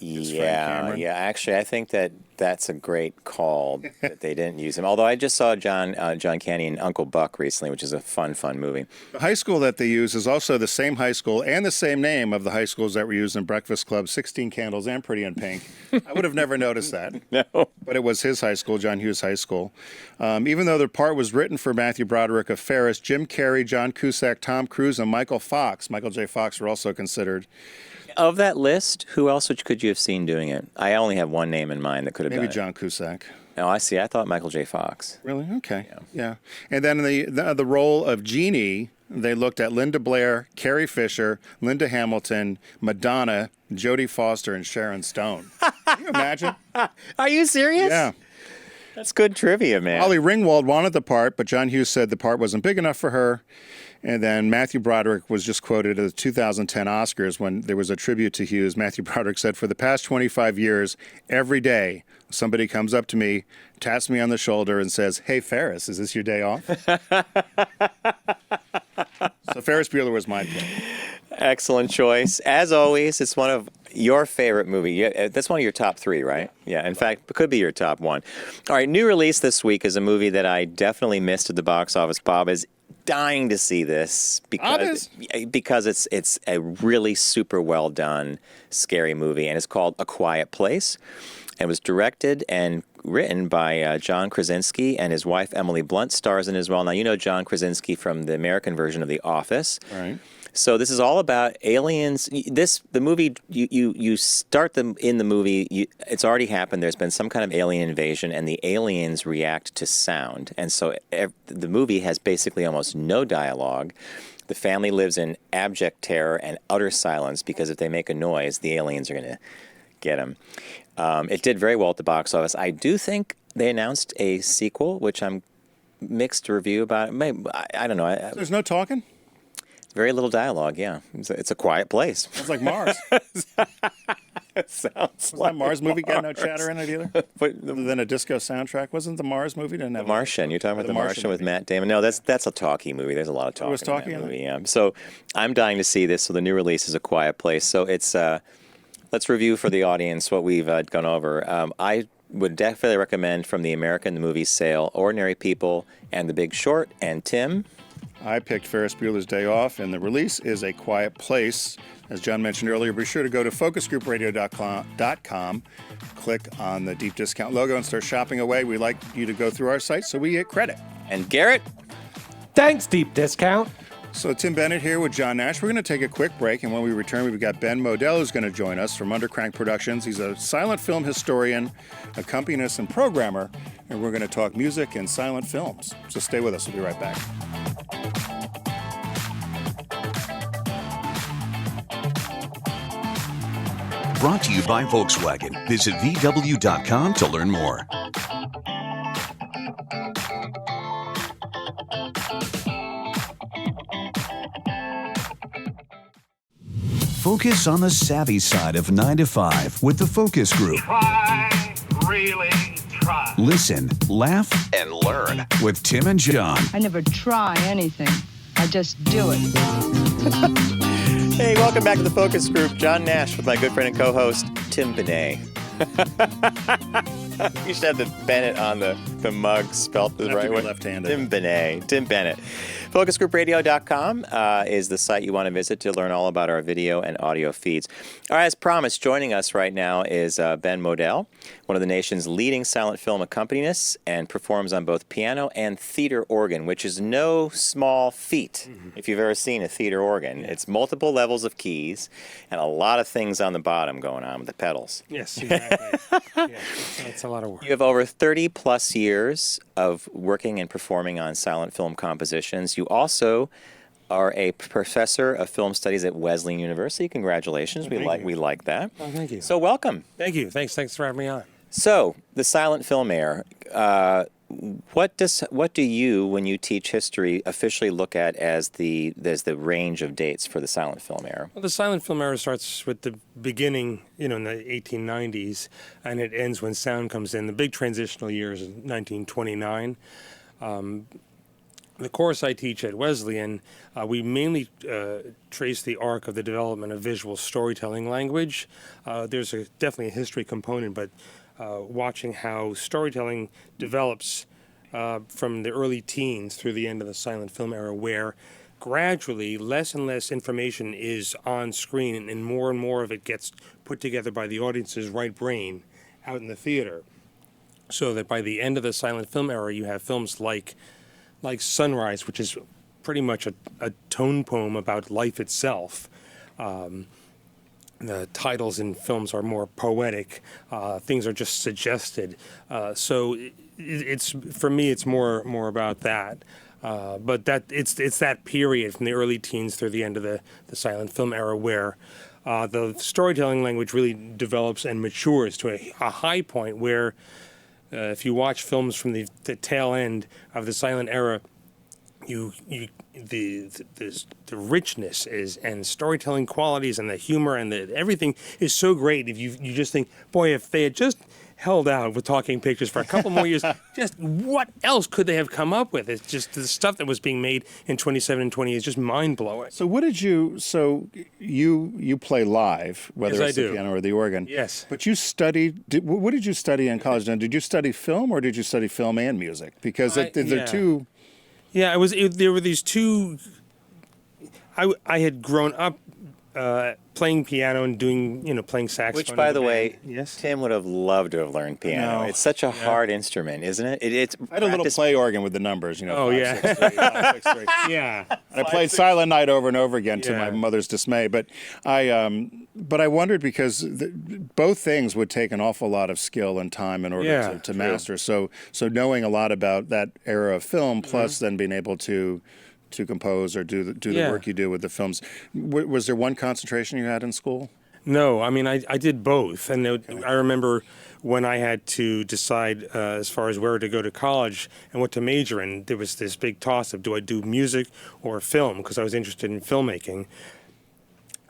Yeah. Actually, I think that that's a great call that they didn't use him. Although I just saw John Candy and Uncle Buck recently, which is a fun movie. The high school that they use is also the same high school and the same name of the high schools that were used in Breakfast Club, 16 Candles and Pretty in Pink. I would have never noticed that. No. But it was his high school, John Hughes High School. Even though the part was written for Matthew Broderick of Ferris, Jim Carrey, John Cusack, Tom Cruise, and Michael J. Fox were also considered. Of that list, who else could you have seen doing it? I only have one name in mind that could have Maybe done it. John Cusack. Oh, I see. I thought Michael J. Fox. Really? Okay. Yeah. And then the role of Jeannie, they looked at Linda Blair, Carrie Fisher, Linda Hamilton, Madonna, Jodie Foster, and Sharon Stone. Can you imagine? Are you serious? Yeah. That's good trivia, man. Holly Ringwald wanted the part, but John Hughes said the part wasn't big enough for her. And then Matthew Broderick was just quoted at the 2010 Oscars when there was a tribute to Hughes. Matthew Broderick said, "For the past 25 years, every day, somebody comes up to me, taps me on the shoulder, and says, 'Hey, Ferris, is this your day off?'" So Ferris Bueller was my pick. Excellent choice. As always, it's one of your favorite movie. Yeah, that's one of your top 3, right? Yeah, in fact, it could be your top 1. All right, new release this week is a movie that I definitely missed at the box office. Bob is dying to see this because it's a really super well done scary movie, and it's called A Quiet Place. It was directed and written by John Krasinski, and his wife Emily Blunt stars in it as well. Now, you know John Krasinski from the American version of The Office. Right. So this is all about aliens. The movie, you start them in the movie. It's already happened. There's been some kind of alien invasion, and the aliens react to sound. And so the movie has basically almost no dialogue. The family lives in abject terror and utter silence because if they make a noise, the aliens are going to get them. It did very well at the box office. I do think they announced a sequel, which I'm mixed review about. Maybe, I don't know. There's no talking? Very little dialogue, yeah. It's a quiet place. Sounds like Mars. It sounds Was that Mars movie got no chatter in it either? Other than a disco soundtrack? Wasn't the Mars movie? Didn't have The Martian. You're talking about The Martian with Matt Damon. No, that's a talkie movie. There's a lot of talking. was talking in in that it? movie, yeah. So I'm dying to see this. So the new release is A Quiet Place. So it's let's review for the audience what we've gone over. I would definitely recommend from the American movie sale, Ordinary People and The Big Short. And Tim? I picked Ferris Bueller's Day Off, and the release is A Quiet Place. As John mentioned earlier, be sure to go to focusgroupradio.com, click on the deep discount logo, and start shopping away. We like you to go through our site so we get credit. And Garrett? Thanks, Deep Discount. So Tim Bennett here with John Nash. We're going to take a quick break, and when we return, we've got Ben Modell who's going to join us from Undercrank Productions. He's a silent film historian, accompanist, and programmer, and we're going to talk music and silent films. So stay with us. We'll be right back. Brought to you by Volkswagen. Visit VW.com to learn more. Focus on the savvy side of 9 to 5 with the Focus Group. Try, really try. Listen, laugh, and learn with Tim and John. I never try anything. I just do it. Hey, welcome back to the Focus Group. John Nash with my good friend and co-host, Tim Benet. You should have the Bennett on the mug spelled the right way. Left-handed. Tim Benet. Tim Bennett. FocusGroupRadio.com is the site you want to visit to learn all about our video and audio feeds. All right, as promised, joining us right now is Ben Modell, one of the nation's leading silent film accompanists, and performs on both piano and theater organ, which is no small feat if you've ever seen a theater organ. Yeah. It's multiple levels of keys and a lot of things on the bottom going on with the pedals. Yes, exactly. Yeah, it's a lot of work. You have over 30 plus years of working and performing on silent film compositions. You also are a professor of film studies at Wesleyan University. Congratulations. We like that. Oh, thank you. So welcome. Thank you. Thanks for having me on. So, the silent film era, what do you, when you teach history, officially look at as the range of dates for the silent film era? Well, the silent film era starts with the beginning, in the 1890s, and it ends when sound comes in. The big transitional year is 1929. The course I teach at Wesleyan, we mainly trace the arc of the development of visual storytelling language. There's definitely a history component, but watching how storytelling develops from the early teens through the end of the silent film era, where gradually less and less information is on screen and more of it gets put together by the audience's right brain out in the theater. So that by the end of the silent film era, you have films like Sunrise, which is pretty much a tone poem about life itself. The titles in films are more poetic. Things are just suggested. So it's for me, it's more about that. But that it's that period from the early teens through the end of the silent film era where the storytelling language really develops and matures to a high point where if you watch films from the tail end of the silent era, the richness is and storytelling qualities and the humor and everything is so great. If you just think, boy, if they had just held out with talking pictures for a couple more years, just what else could they have come up with? It's just the stuff that was being made in 27 and 20 is just mind blowing. So what did you? So you play live, whether Yes, it's I the do. piano or the organ. Yes. But you studied. What did you study in college? Now, did you study film or did you study film and music? Because they're two. Yeah, there were these two. I had grown up playing piano and playing saxophone. Which, by in the way, band. Yes? Tim would have loved to have learned piano. No. It's such a hard instrument, isn't it? It's I had a little play organ with the numbers, Oh, 5, yeah. 6, 3, 5, 6, 3. Yeah. And I played Silent Night over and over again to Yeah. my mother's dismay. But I wondered because both things would take an awful lot of skill and time in order Yeah, to true. master. So knowing a lot about that era of film, plus then being able to compose or do the Yeah. work you do with the films, was there one concentration you had in school? No, I mean, I did both. And I remember when I had to decide as far as where to go to college and what to major in, there was this big toss of do I do music or film, because I was interested in filmmaking.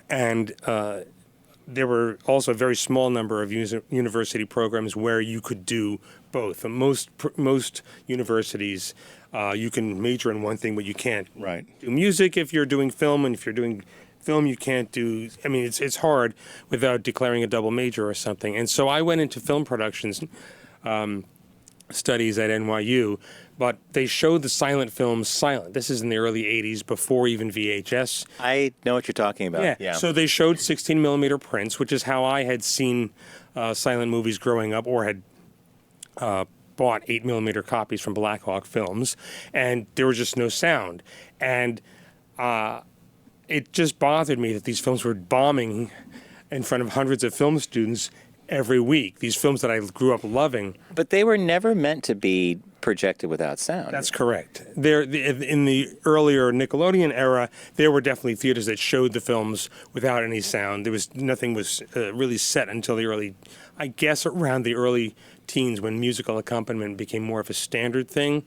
And there were also a very small number of university programs where you could do both. And most universities, you can major in one thing, but you can't do music if you're doing film, and if you're doing film, you can't do. I mean, it's hard without declaring a double major or something. And so I went into film productions studies at NYU, but they showed the silent films silent. This is in the early '80s, before even VHS. I know what you're talking about. Yeah. So they showed 16 millimeter prints, which is how I had seen silent movies growing up, or had bought 8 millimeter copies from Black Hawk Films, and there was just no sound. And it just bothered me that these films were bombing in front of hundreds of film students every week. These films that I grew up loving. But they were never meant to be projected without sound. That's correct. In the earlier Nickelodeon era, there were definitely theaters that showed the films without any sound. Nothing was really set until the early, I guess, around the early teens, when musical accompaniment became more of a standard thing.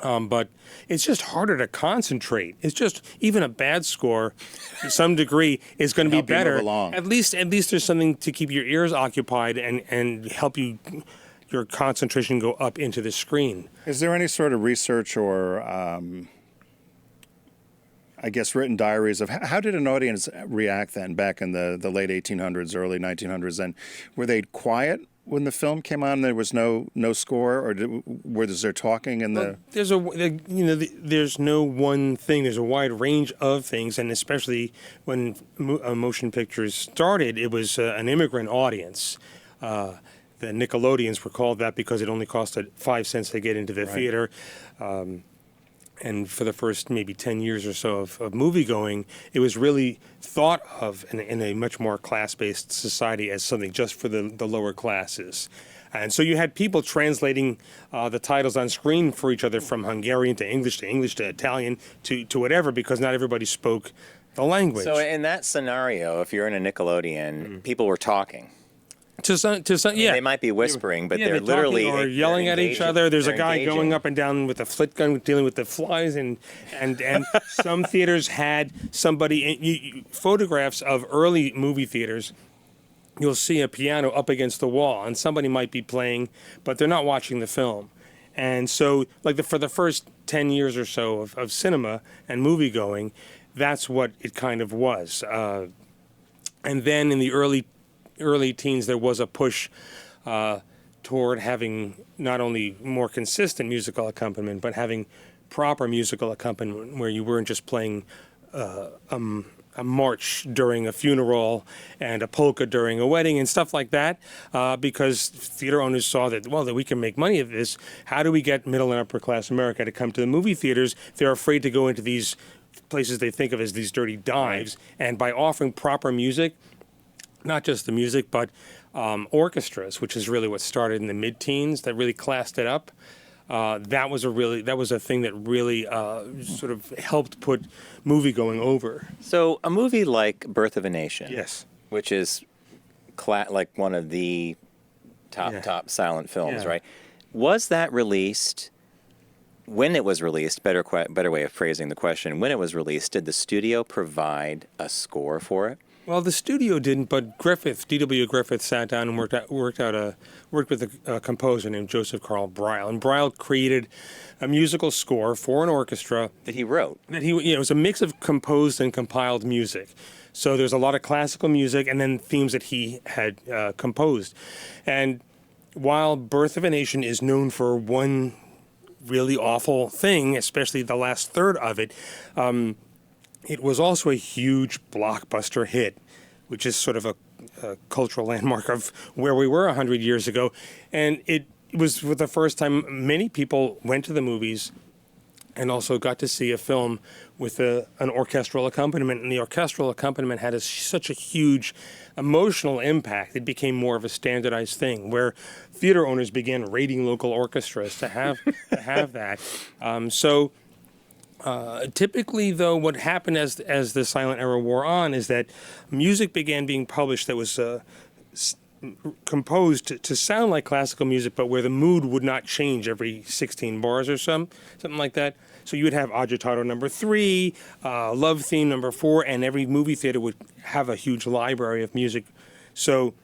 But it's just harder to concentrate. It's just, even a bad score, to some degree, is going to be Help you move better. along. At least there's something to keep your ears occupied and help your concentration go up into the screen. Is there any sort of research or, I guess, written diaries of how did an audience react then, back in the late 1800s, early 1900s? And were they quiet when the film came on? There was no score, or was there talking in the? There's no one thing. There's a wide range of things, and especially when motion pictures started, it was an immigrant audience. The Nickelodeons were called that because it only costed 5 cents to get into the theater. And for the first maybe 10 years or so of movie-going, it was really thought of in a much more class-based society as something just for the lower classes. And so you had people translating the titles on screen for each other from Hungarian to English to Italian to whatever, because not everybody spoke the language. So in that scenario, if you're in a Nickelodeon, people were talking. To some, yeah. They might be whispering, but they're talking literally or yelling at each other. There's a they're guy engaging. going up and down with a flit gun, dealing with the flies, and some theaters had somebody. Photographs of early movie theaters, you'll see a piano up against the wall, and somebody might be playing, but they're not watching the film. And so, for the first 10 years or so of cinema and movie going, that's what it kind of was. And then in the early teens, there was a push toward having not only more consistent musical accompaniment, but having proper musical accompaniment where you weren't just playing a march during a funeral and a polka during a wedding and stuff like that, because theater owners saw that, well, that we can make money of this. How do we get middle and upper class America to come to the movie theaters? They're afraid to go into these places they think of as these dirty dives. Right. And by offering proper music, not just the music, but orchestras, which is really what started in the mid-teens, that really classed it up. That was a thing that really sort of helped put movie going over. So a movie like Birth of a Nation, yes, which is like one of the top silent films, right? Was that released? When it was released, better way of phrasing the question. When it was released, did the studio provide a score for it? Well, the studio didn't, but D.W. Griffith sat down and worked with a composer named Joseph Carl Breil, and Breil created a musical score for an orchestra that he wrote. It was a mix of composed and compiled music. So there's a lot of classical music and then themes that he had composed. And while Birth of a Nation is known for one really awful thing, especially the last third of it, it was also a huge blockbuster hit, which is sort of a cultural landmark of where we were 100 years ago. And it was for the first time many people went to the movies and also got to see a film with an orchestral accompaniment. And the orchestral accompaniment had such a huge emotional impact. It became more of a standardized thing where theater owners began raiding local orchestras to have that. Typically, though, what happened as the silent era wore on is that music began being published that was composed to sound like classical music, but where the mood would not change every 16 bars or something like that. So you would have Agitato number 3, Love Theme number 4, and every movie theater would have a huge library of music. So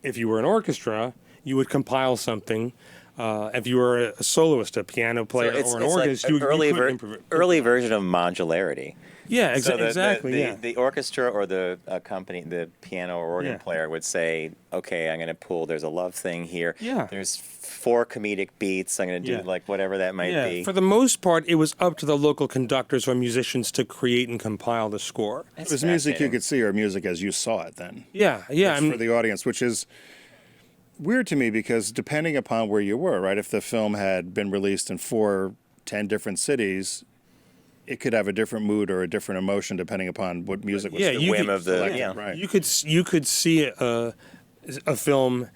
if you were an orchestra, you would compile something. If you were a soloist, a piano player, or an organist, like early version of modularity. Yeah, so exactly. The orchestra or the piano or organ player would say, okay, I'm going to pull, there's a love thing here. Yeah. There's 4 comedic beats. I'm going to do like whatever that might be. For the most part, it was up to the local conductors or musicians to create and compile the score. It was music you could see or music as you saw it then. Yeah. For the audience, which is weird to me because depending upon where you were, right? If the film had been released in 10 different cities, it could have a different mood or a different emotion depending upon what music was. The whim of the right. You could see a film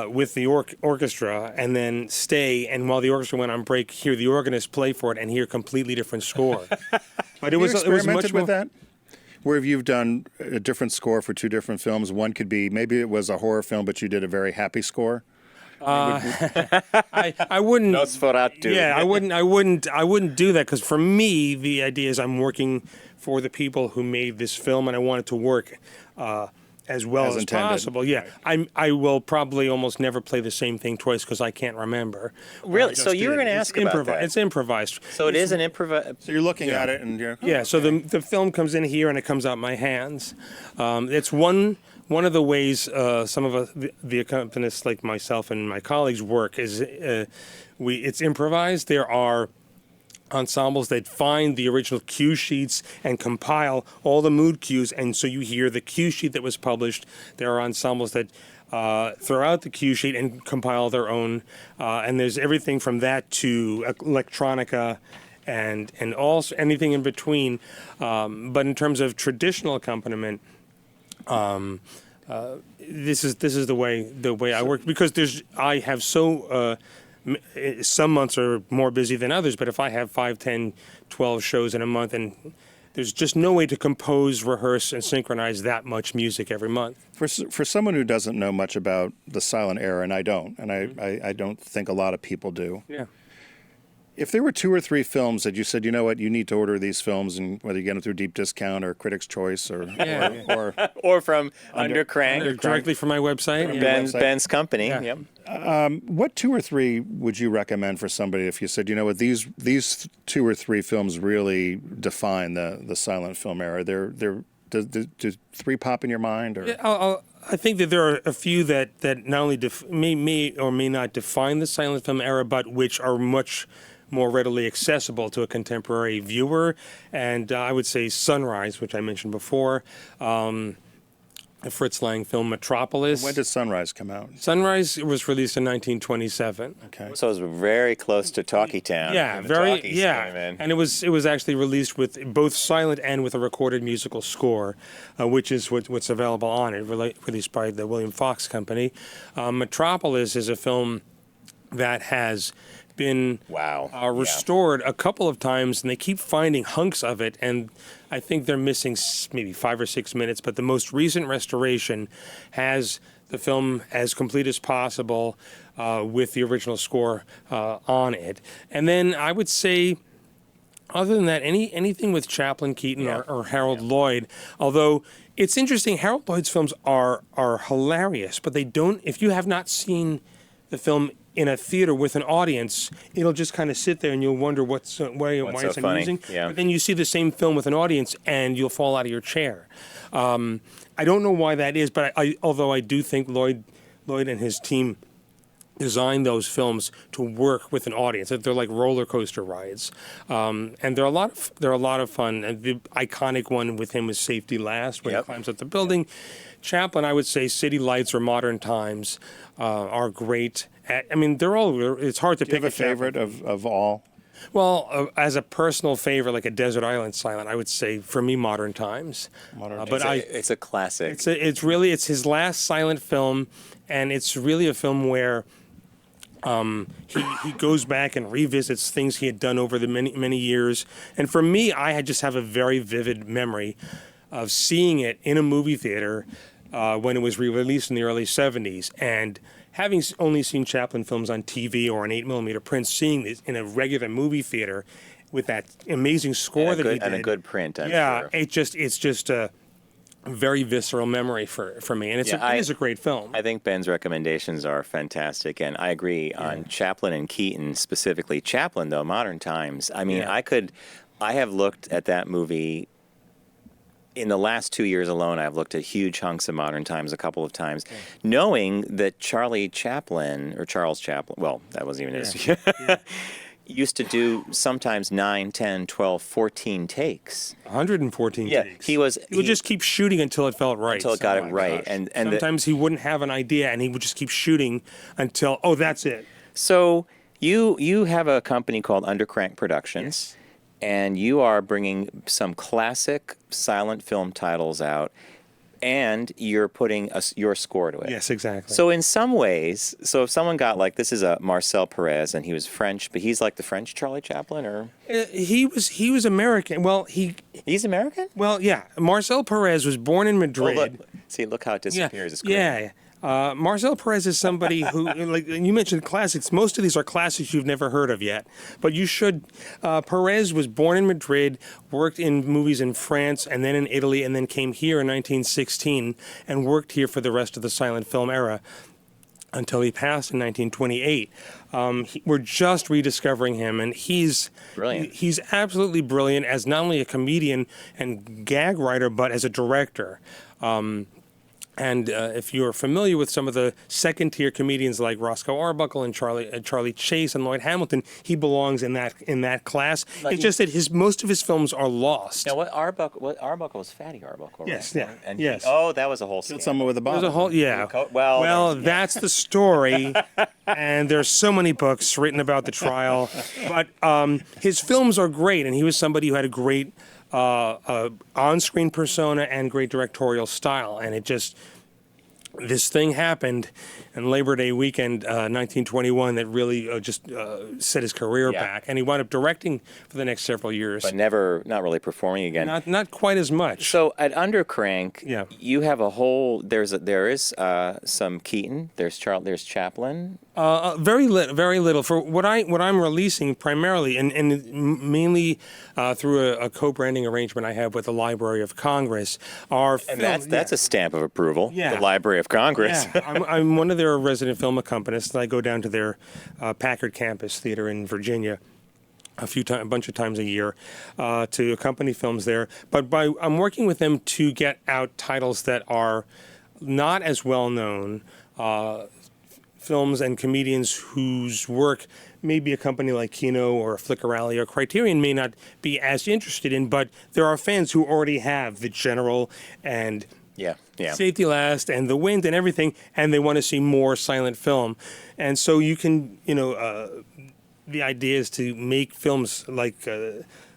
with the orchestra and then stay, and while the orchestra went on break, hear the organist play for it and hear a completely different score. But it was much with that. Where you've done a different score for 2 different films. One could be maybe it was a horror film, but you did a very happy score. I wouldn't. Nosferatu. Yeah, I wouldn't do that because for me, the idea is I'm working for the people who made this film, and I want it to work as well as possible. Yeah, right. I will probably almost never play the same thing twice because I can't remember. Really? So you were going to ask about that. It's improvised. So it is an improvised. So you're looking at it and you're... Yeah, so the film comes in here and it comes out my hands. It's one of the ways some of the accompanists like myself and my colleagues work is it's improvised. There are ensembles that find the original cue sheets and compile all the mood cues, and so you hear the cue sheet that was published. There are ensembles that throw out the cue sheet and compile their own, and there's everything from that to electronica and also anything in between. But in terms of traditional accompaniment, this is the way I work because I have so. Some months are more busy than others, but if I have 5, 10, 12 shows in a month, and there's just no way to compose, rehearse, and synchronize that much music every month. For someone who doesn't know much about the silent era, and I don't, and I don't think a lot of people do. Yeah. If there were 2 or 3 films that you said, you know what, you need to order these films, and whether you get them through Deep Discount or Critics' Choice or from Undercrank, directly from my website, Ben's company. Yeah. Yep. What 2 or 3 would you recommend for somebody if you said, you know what, these 2 or 3 films really define the silent film era? Do 3 pop in your mind? Or? Yeah, I think that there are a few that not only may or may not define the silent film era, but which are much more readily accessible to a contemporary viewer. And I would say Sunrise, which I mentioned before, the Fritz Lang film Metropolis. When did Sunrise come out? Sunrise was released in 1927. Okay. So it was very close to Talkie Town. Yeah, when the very. talkies Yeah, came in. and it was actually released with both silent and with a recorded musical score, which is what's available on it. Released by the William Fox Company. Metropolis is a film that has been restored a couple of times, and they keep finding hunks of it, and I think they're missing maybe 5 or 6 minutes, but the most recent restoration has the film as complete as possible with the original score on it. And then I would say, other than that, anything with Chaplin, Keaton, or Harold Lloyd, although it's interesting, Harold Lloyd's films are hilarious, but they don't, if you have not seen the film in a theater with an audience, it'll just kind of sit there and you'll wonder why it's so amusing. Yeah. But then you see the same film with an audience and you'll fall out of your chair. I don't know why that is, but although I do think Lloyd and his team designed those films to work with an audience. They're like roller coaster rides, and they're a lot of fun. And the iconic one with him is Safety Last, when he climbs up the building. Chaplin, I would say City Lights or Modern Times are great. I mean, they're all. It's hard to pick a favorite of all. Well, as a personal favorite, like a Desert Island Silent, I would say for me, Modern Times. It's a classic. It's his last silent film, and it's really a film where he goes back and revisits things he had done over the many years. And for me, I just have a very vivid memory of seeing it in a movie theater when it was re-released in the early 70s, and having only seen Chaplin films on TV or an 8mm print, seeing this in a regular movie theater with that amazing score that he did. And a good print, I'm sure. It's just a very visceral memory for me, and it is a great film. I think Ben's recommendations are fantastic, and I agree on Chaplin and Keaton specifically. Chaplin, though, Modern Times. I mean, I have looked at that movie. In the last 2 years alone, I've looked at huge hunks of Modern Times a couple of times, knowing that Charles Chaplin, well, that wasn't even his, used to do sometimes 9, 10, 12, 14 takes. 114 takes. He would just keep shooting until it felt right. Until it got it right. And sometimes he wouldn't have an idea, and he would just keep shooting until, that's it. So you have a company called Undercrank Productions. Yes. And you are bringing some classic silent film titles out, and you're putting your score to it. Yes, exactly. So in some ways, if someone got this is a Marcel Perez, and he was French, but he's like the French Charlie Chaplin, or he was American. Well, he's American. Well, yeah. Marcel Perez was born in Madrid. Look how it disappears. It's great. Yeah. Marcel Perez is somebody who, like you mentioned, classics. Most of these are classics you've never heard of yet, but you should. Perez was born in Madrid, worked in movies in France and then in Italy, and then came here in 1916 and worked here for the rest of the silent film era until he passed in 1928. We're just rediscovering him, and he's brilliant. He's absolutely brilliant as not only a comedian and gag writer, but as a director. And if you're familiar with some of the second-tier comedians like Roscoe Arbuckle and Charlie Chase and Lloyd Hamilton, he belongs in that class. It's just that most of his films are lost. Now, what Arbuckle was Fatty Arbuckle, right? Yes, yeah, and yes. That was a whole. Killed someone with a bomb. There's a whole, Well, that's the story, and there's so many books written about the trial. But his films are great, and he was somebody who had a great on-screen persona and great directorial style, and this thing happened on Labor Day weekend, 1921, that really just set his career back, and he wound up directing for the next several years, but not really performing again. Not quite as much. So at Undercrank, you have a whole. There is some Keaton. There's Chaplin. Very little for what I'm releasing primarily, and mainly through a co-branding arrangement I have with the Library of Congress. That's a stamp of approval. Yeah. The Library of Congress. Yeah. I'm one of their resident film accompanists, and I go down to their Packard Campus Theater in Virginia a bunch of times a year to accompany films there. But I'm working with them to get out titles that are not as well known films and comedians whose work maybe a company like Kino or Flickarelli or Criterion may not be as interested in, but there are fans who already have The General and Safety Last and The Wind and everything, and they want to see more silent film. And so you can, the idea is to make films like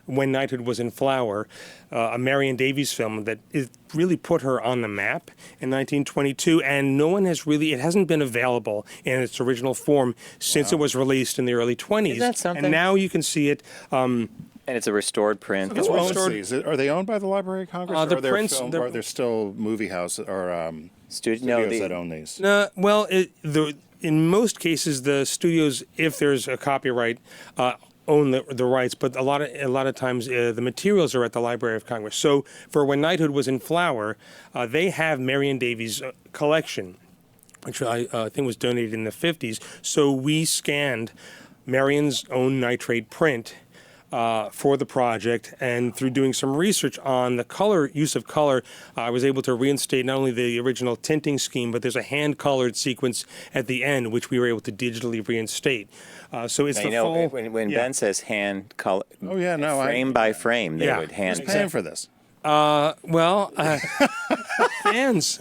When Knighthood Was in Flower, a Marion Davies film that really put her on the map in 1922, and no one has really, it hasn't been available in its original form since it was released in the early 20s. Isn't that something? And now you can see it. And it's a restored print. Who owns these? Are they owned by the Library of Congress? Or The are there still movie houses or studios that own these? In most cases, the studios, if there's a copyright, own the rights, but a lot of times the materials are at the Library of Congress. So for When Knighthood Was in Flower, they have Marion Davies' collection, which I think was donated in the 50s. So we scanned Marion's own nitrate print for the project, and through doing some research on the use of color, I was able to reinstate not only the original tinting scheme, but there's a hand-colored sequence at the end, which we were able to digitally reinstate. So it's full. When Ben says hand color, frame by frame, they would hand. Who's paying for this? Fans.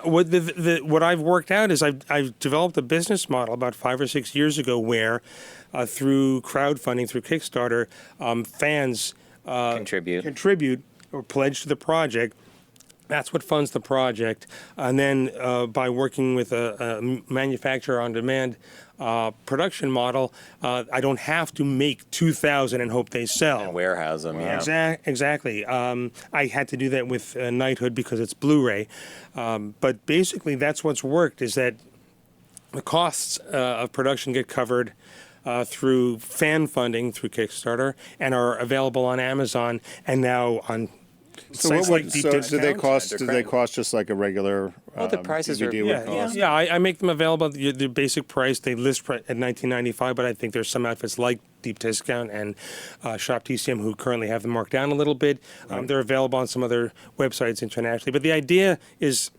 What I've worked out is I've developed a business model about 5 or 6 years ago where, through crowdfunding, through Kickstarter, fans contribute or pledge to the project. That's what funds the project. And then by working with a manufacturer on demand production model, I don't have to make 2,000 and hope they sell. And warehouse them, yeah. Exactly. I had to do that with Knighthood because it's Blu-ray. But basically that's what's worked, is that the costs of production get covered through fan funding through Kickstarter and are available on Amazon and now on sites like Deep do they cost? Do they cost just like a regular? The prices DVD are would cost? Yeah. I make them available. The basic price they list at $19.95, but I think there's some outfits like Deep Discount and Shop TCM who currently have them marked down a little bit. They're available on some other websites internationally. But the idea is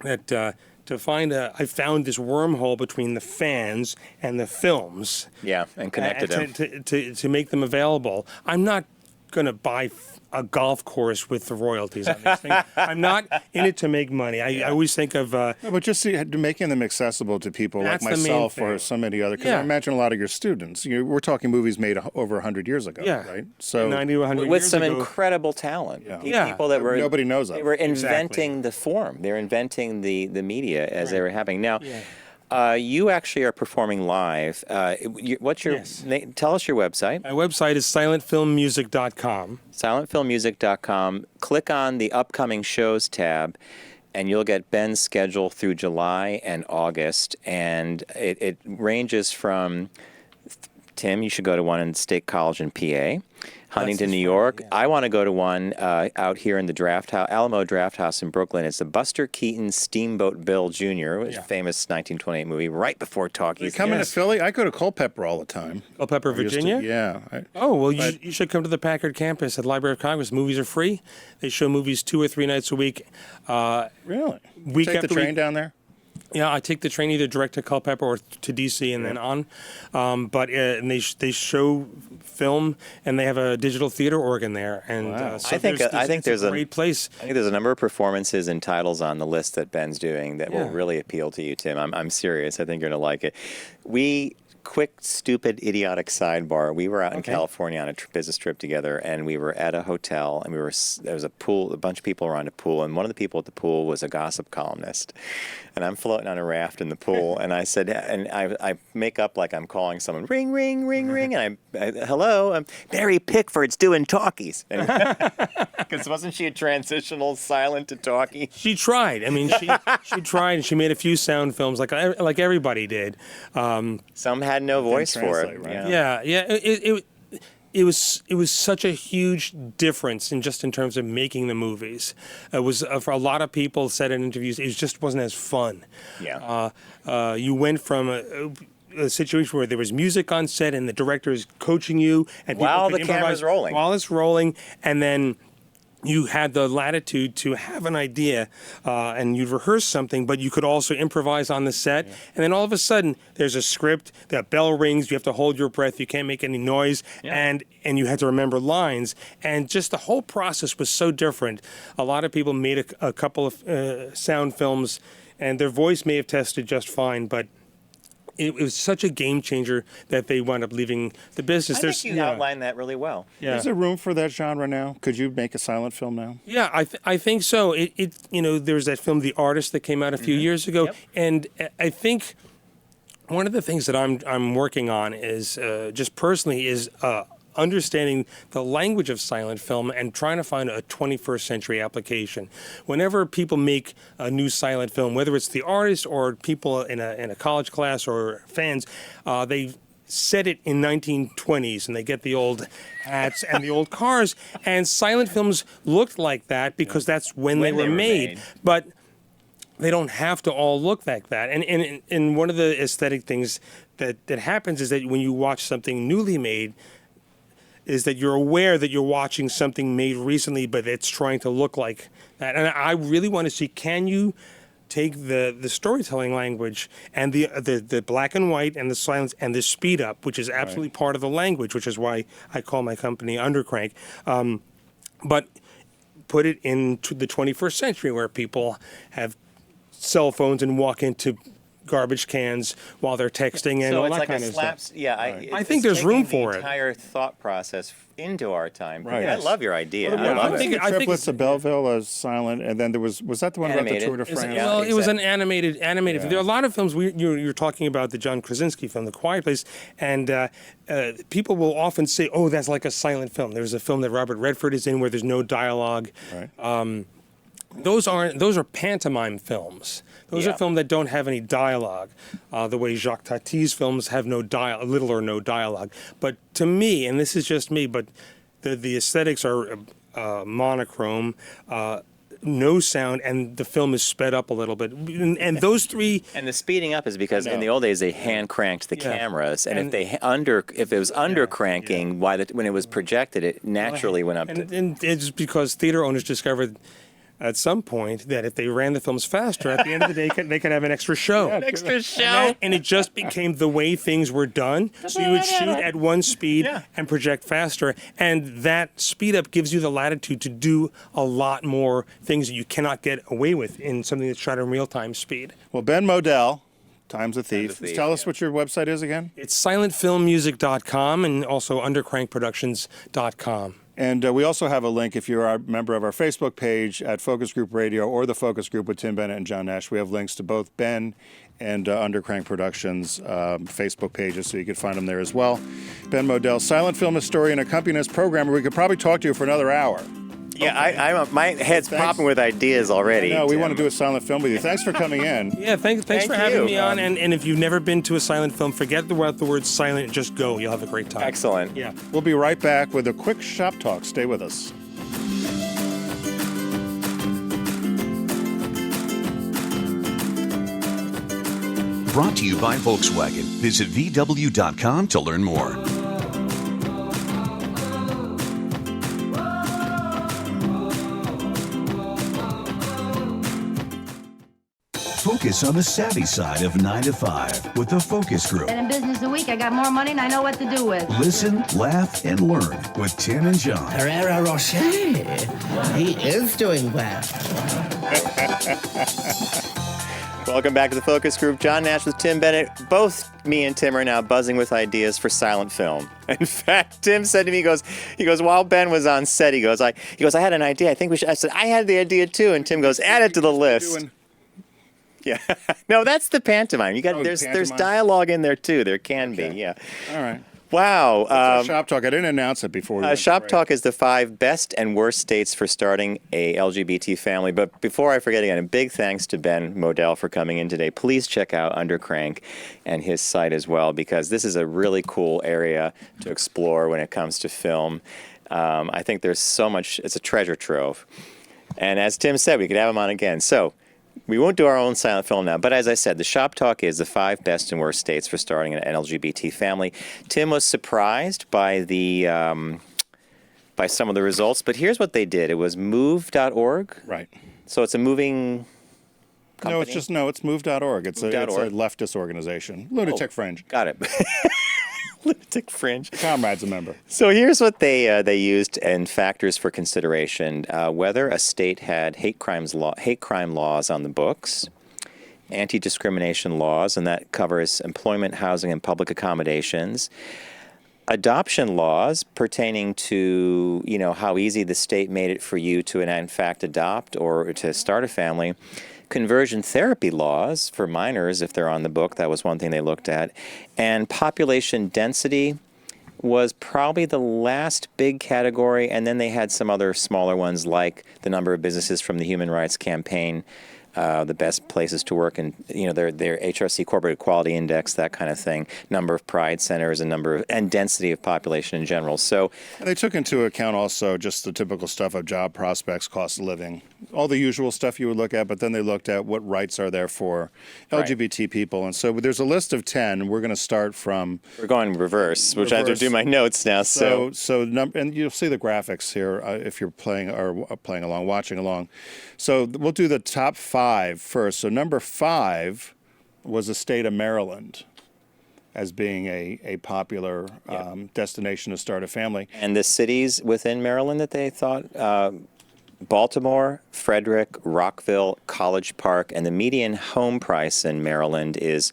that. I found this wormhole between the fans and the films. Yeah, and connected them. To make them available. I'm not going to buy a golf course with the royalties on this thing. I'm not in it to make money. I always think of... No, but just making them accessible to people like myself or so many other... Because I imagine a lot of your students, we're talking movies made over 100 years ago, right? So 90 to 100 with years some ago. incredible talent. Yeah. People that were... Nobody knows of. They were inventing the form. They're inventing the media as they were happening. Now... you actually are performing live. What's your tell us your website. My website is silentfilmmusic.com. Silentfilmmusic.com. Click on the upcoming shows tab, and you'll get Ben's schedule through July and August. And it ranges from, Tim, you should go to one in State College in PA. Huntington, New York. Yeah. I want to go to one out here in the Alamo Draft House in Brooklyn. It's the Buster Keaton Steamboat Bill Jr., which is a famous 1928 movie right before Talkies. You coming to Philly? I go to Culpeper all the time. Culpeper, Virginia? You should come to the Packard campus at the Library of Congress. Movies are free. They show movies 2 or 3 nights a week. Really? Week Take the train down there? Yeah, I take the train either direct to Culpeper or to D.C. and then on. And they show film, and they have a digital theater organ there. And I think there's a great place. I think there's a number of performances and titles on the list that Ben's doing that will really appeal to you, Tim. I'm serious. I think you're going to like it. Quick, stupid, idiotic sidebar. We were out in California on a business trip together, and we were at a hotel, and there was a pool. A bunch of people around a pool, and one of the people at the pool was a gossip columnist. And I'm floating on a raft in the pool, and I said, and I make up like I'm calling someone, ring, ring, ring, ring, and hello, Mary Pickford's doing talkies. Because wasn't she a transitional silent to talkie? She tried. I mean, she tried, and she made a few sound films like everybody did. Some had no voice for it. Right? Yeah. It was such a huge difference in terms of making the movies. It was for a lot of people said in interviews, it just wasn't as fun. Yeah. You went from a situation where there was music on set and the director is coaching you and while the camera's rolling. While it's rolling, and then you had the latitude to have an idea and you'd rehearse something, but you could also improvise on the set. And then all of a sudden, there's a script, that bell rings, you have to hold your breath, you can't make any noise, and you had to remember lines. And just the whole process was so different. A lot of people made a couple of sound films, and their voice may have tested just fine, but it was such a game changer that they wound up leaving the business. I think you outlined that really well. Yeah. Is there room for that genre now? Could you make a silent film now? Yeah, I think so. There's that film, The Artist, that came out a few years ago, and I think one of the things that I'm working on is just personally is understanding the language of silent film and trying to find a 21st century application. Whenever people make a new silent film, whether it's the artist or people in a college class or fans, they set it in 1920s and they get the old hats and the old cars, and silent films looked like that because that's when they were made. But they don't have to all look like that. And one of the aesthetic things that happens is that when you watch something newly made, is that you're aware that you're watching something made recently, but it's trying to look like that. And I really want to see, can you take the storytelling language and the black and white and the silence and the speed up, which is absolutely part of the language, which is why I call my company Undercrank, but put it into the 21st century where people have cell phones and walk into garbage cans while they're texting and all that kind of stuff. Yeah, I think there's room for the it. entire thought process into our time. Right. I love your idea. What about I think Triplets of Belleville as silent, and then was that the one about the Tour de France? Well, it was an animated. There are a lot of films. You're talking about the John Krasinski film, The Quiet Place, and people will often say, "Oh, that's like a silent film." There's a film that Robert Redford is in where there's no dialogue. Right. Those are pantomime films. Those are films that don't have any dialogue, the way Jacques Tati's films have little or no dialogue. But to me, and this is just me, but the aesthetics are monochrome, no sound, and the film is sped up a little bit. And those three... And the speeding up is because in the old days they hand cranked the cameras, and if it was under cranking, when it was projected, it naturally went up. And it's because theater owners discovered at some point that if they ran the films faster, at the end of the day, they could have an extra show. An extra show. And it just became the way things were done. So you would shoot at one speed and project faster. And that speed up gives you the latitude to do a lot more things that you cannot get away with in something that's shot in real-time speed. Well, Ben Modell, Time's a Thief. Tell us what your website is again. It's silentfilmmusic.com and also undercrankproductions.com. And we also have a link, if you're a member of our Facebook page at Focus Group Radio or the Focus Group with Tim Bennett and John Nash. We have links to both Ben and Undercrank Productions Facebook pages, so you can find them there as well. Ben Modell, silent film historian, accompanist, programmer. We could probably talk to you for another hour. Yeah, my head's popping with ideas already. No, we want to do a silent film with you. Thanks for coming in. Yeah, thanks for having me on. And if you've never been to a silent film, forget about the word silent. Just go. You'll have a great time. Excellent. Yeah. We'll be right back with a quick shop talk. Stay with us. Brought to you by Volkswagen. Visit VW.com to learn more. Focus on the savvy side of 9 to 5 with the Focus Group. And in business a week, I got more money than I know what to do with. Listen, laugh, and learn with Tim and John. Herrera Rocher. He is doing well. Welcome back to the Focus Group. John Nash with Tim Bennett. Both me and Tim are now buzzing with ideas for silent film. In fact, Tim said to me, he goes, while Ben was on set, he goes, I had an idea. I think we should. I said, I had the idea too. And Tim goes, add it to the list. Yeah. No, that's the pantomime. There's dialogue in there too. There can be. Yeah. All right. Wow. Shop Talk. I didn't announce it before. Shop Talk is the 5 best and worst states for starting a LGBT family. But before I forget again, a big thanks to Ben Modell for coming in today. Please check out Undercrank and his site as well, because this is a really cool area to explore when it comes to film. I think there's so much. It's a treasure trove. And as Tim said, we could have him on again. So we won't do our own silent film now, but as I said, the Shop Talk is the 5 best and worst states for starting an LGBT family. Tim was surprised by the by some of the results. But here's what they did. It was move.org. Right. So it's a moving company? It's move.org. It's a leftist organization. Lunatic Fringe. Got it. Lunatic Fringe. Comrade's a member. So here's what they used and factors for consideration: whether a state had hate crime laws on the books, anti-discrimination laws, and that covers employment, housing, and public accommodations. Adoption laws pertaining to, how easy the state made it for you to, in fact, adopt or to start a family. Conversion therapy laws for minors, if they're on the book, that was one thing they looked at. And population density was probably the last big category. And then they had some other smaller ones like the number of businesses from the Human Rights Campaign, the best places to work, and their HRC Corporate Equality Index, that kind of thing, number of pride centers, and density of population in general. So they took into account also just the typical stuff of job prospects, cost of living, all the usual stuff you would look at. But then they looked at what rights are there for LGBT people, and so there's a list of 10. We're going to start from. We're going reverse, which I have to do my notes now. And you'll see the graphics here if you're playing along, watching along. So we'll do the top 5 first. So number 5 was the state of Maryland as being a popular destination to start a family. And the cities within Maryland that they thought, Baltimore, Frederick, Rockville, College Park, and the median home price in Maryland is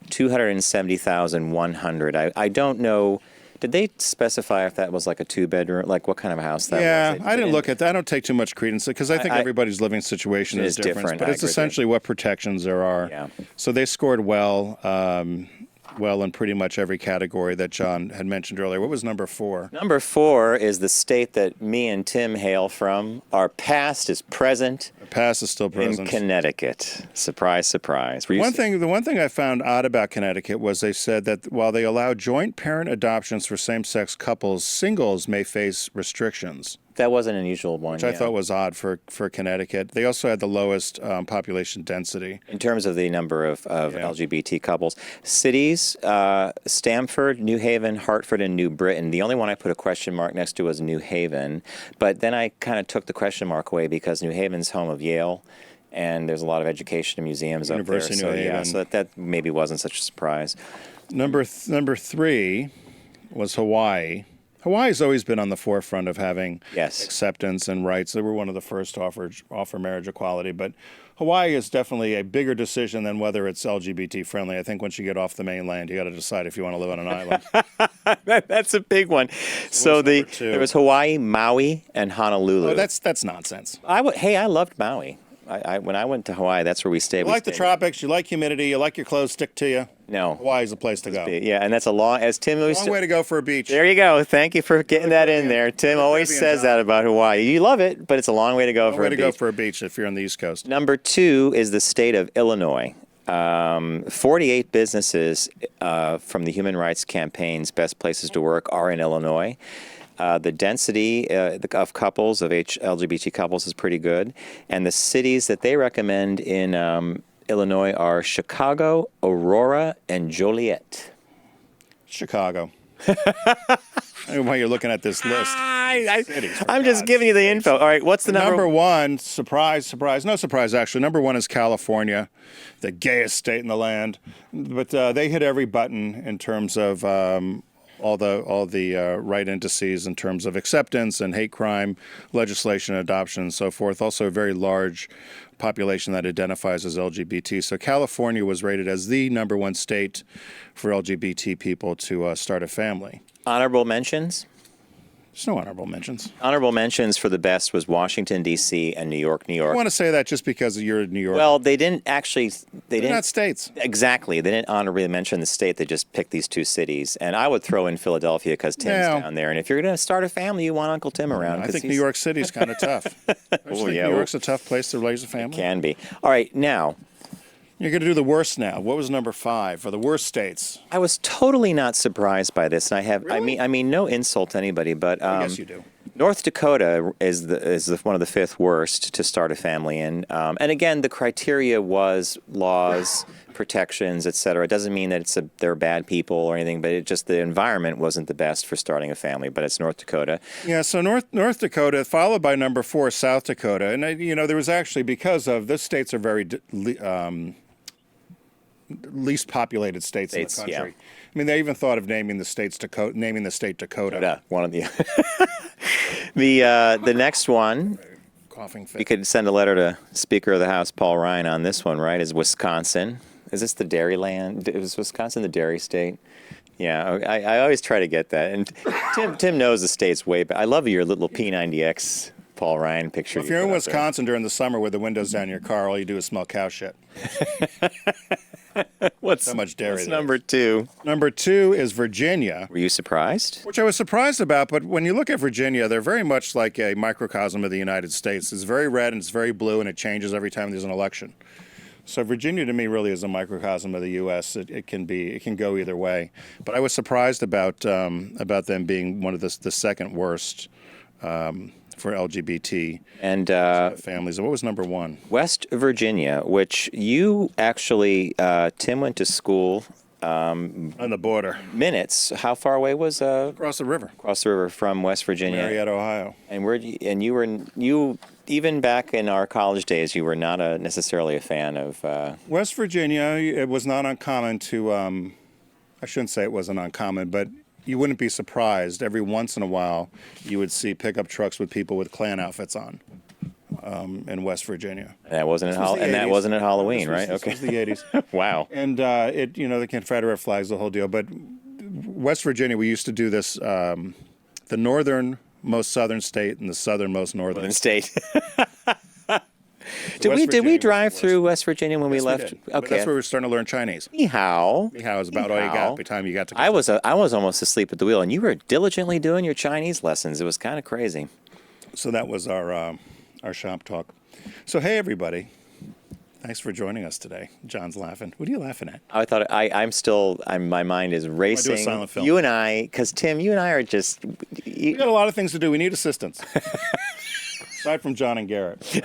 $270,100. I don't know. Did they specify if that was like a 2-bedroom, like what kind of a house that was? Yeah, I didn't look at that. I don't take too much credence because I think everybody's living situation is different. But it's essentially what protections there are. Yeah. So they scored well in pretty much every category that John had mentioned earlier. What was number 4? Number 4 is the state that me and Tim hail from. Our past is present. Our past is still present. In Connecticut. Surprise, surprise. The one thing I found odd about Connecticut was they said that while they allow joint parent adoptions for same-sex couples, singles may face restrictions. That was an unusual one, which I thought was odd for Connecticut. They also had the lowest population density. In terms of the number of LGBT couples. Cities, Stamford, New Haven, Hartford, and New Britain. The only one I put a question mark next to was New Haven. But then I kind of took the question mark away because New Haven's home of Yale, and there's a lot of education and museums University up there. New Haven. So that maybe wasn't such a surprise. Number 3 was Hawaii. Hawaii's always been on the forefront of having acceptance and rights. They were one of the first to offer marriage equality. But Hawaii is definitely a bigger decision than whether it's LGBT friendly. I think once you get off the mainland, you got to decide if you want to live on an island. That's a big one. So there was Hawaii, Maui, and Honolulu. Oh, that's nonsense. I loved Maui. When I went to Hawaii, that's where we stayed. You like the tropics, you like humidity, you like your clothes stick to you. No. Hawaii's the place to go. Yeah, and that's a long way to go for a beach. There you go. Thank you for getting that in there. Tim always says that about Hawaii. You love it, but it's a long way to go for a beach. Go for a beach if you're on the East Coast. Number 2 is the state of Illinois. 48 businesses from the Human Rights Campaign's Best Places to Work are in Illinois. The density of couples, of LGBT couples, is pretty good. And the cities that they recommend in Illinois are Chicago, Aurora, and Joliet. Chicago. While you're looking at this list. I'm just giving you the info. All right, what's the number? Number 1, surprise. No surprise, actually. Number 1 is California, the gayest state in the land. But they hit every button in terms of all the right indices in terms of acceptance and hate crime legislation, adoption, and so forth. Also a very large population that identifies as LGBT. So California was rated as the number 1 state for LGBT people to start a family. Honorable mentions? There's no honorable mentions. Honorable mentions for the best was Washington, D.C. and New York, New York. I want to say that just because you're in New York. Well, they didn't actually. They're not states. Exactly. They didn't honorably mention the state. They just picked these 2 cities. And I would throw in Philadelphia because Tim's down there. And if you're going to start a family, you want Uncle Tim around. I think New York City's kind of tough. New York's a tough place to raise a family. It can be. All right, now. You're going to do the worst now. What was number 5 for the worst states? I was totally not surprised by this, and I have. Really? I mean, no insult to anybody, but yes, you do. North Dakota is one of the 5th worst to start a family in, and again, the criteria was laws protections, et cetera. It doesn't mean that they're bad people or anything, but the environment wasn't the best for starting a family. But it's North Dakota. Yeah, so North Dakota, followed by number 4, South Dakota. And, there was actually, because of, those states are very least populated states in the country. Yeah. I mean, they even thought of naming the state Dakota. One of the the next one. Coughing fit. You could send a letter to Speaker of the House Paul Ryan on this one, right? Is Wisconsin? Is this the dairy land? Is Wisconsin the dairy state? Yeah, I always try to get that. And Tim knows the states way back. I love your little P90X Paul Ryan picture. Well, if you're in Wisconsin during the summer with the windows down your car, all you do is smell cow shit. So much dairy. What's number 2? Number 2 is Virginia. Were you surprised? Which I was surprised about, but when you look at Virginia, they're very much like a microcosm of the United States. It's very red and it's very blue, and it changes every time there's an election. So Virginia, to me, really is a microcosm of the U.S. It can go either way. But I was surprised about them being one of the second worst for LGBT and families. What was number 1? West Virginia, which you actually, Tim went to school on the border. Minutes. How far away was across the river? Across the river from West Virginia, Marietta, Ohio. And you even back in our college days, you were not necessarily a fan of West Virginia. It was not uncommon to. I shouldn't say it wasn't uncommon, but you wouldn't be surprised. Every once in a while, you would see pickup trucks with people with Klan outfits on in West Virginia. And that wasn't at Halloween, right? Okay. This was the 80s. Wow. And the Confederate flags, the whole deal. But West Virginia, we used to do this. The northernmost southern state and the southernmost northern state. Did we drive through West Virginia when we left? Okay, but that's where we were starting to learn Chinese. Ni hao. Ni hao is about all you got by the time you got to. I was almost asleep at the wheel, and you were diligently doing your Chinese lessons. It was kind of crazy. So that was our shop talk. So hey everybody, thanks for joining us today. John's laughing. What are you laughing at? I thought my mind is racing. Do a silent film. You and I, because Tim, you and I are just. We got a lot of things to do. We need assistance. Aside from John and Garrett.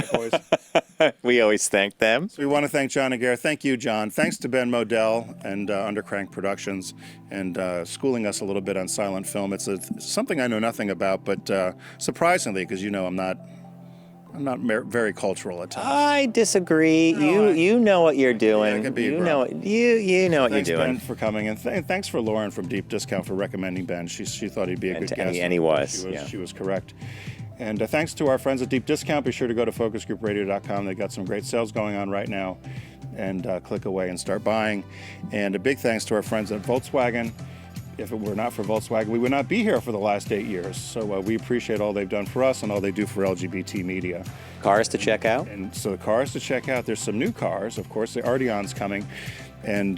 We always thank them. So we want to thank John and Garrett. Thank you, John. Thanks to Ben Modell and Undercrank Productions and schooling us a little bit on silent film. It's something I know nothing about, but surprisingly, because I'm not very cultural at times. I disagree. No, you know what you're doing. Yeah, you know what you're doing. Thanks, Ben, for coming, and thanks for Lauren from Deep Discount for recommending Ben. She thought he'd be a good guest. And he was. She was correct. And thanks to our friends at Deep Discount. Be sure to go to focusgroupradio.com. They've got some great sales going on right now. And click away and start buying. And a big thanks to our friends at Volkswagen. If it were not for Volkswagen, we would not be here for the last 8 years. So we appreciate all they've done for us and all they do for LGBT media. Cars to check out? And so the cars to check out. There's some new cars. Of course, the Arteon's coming. And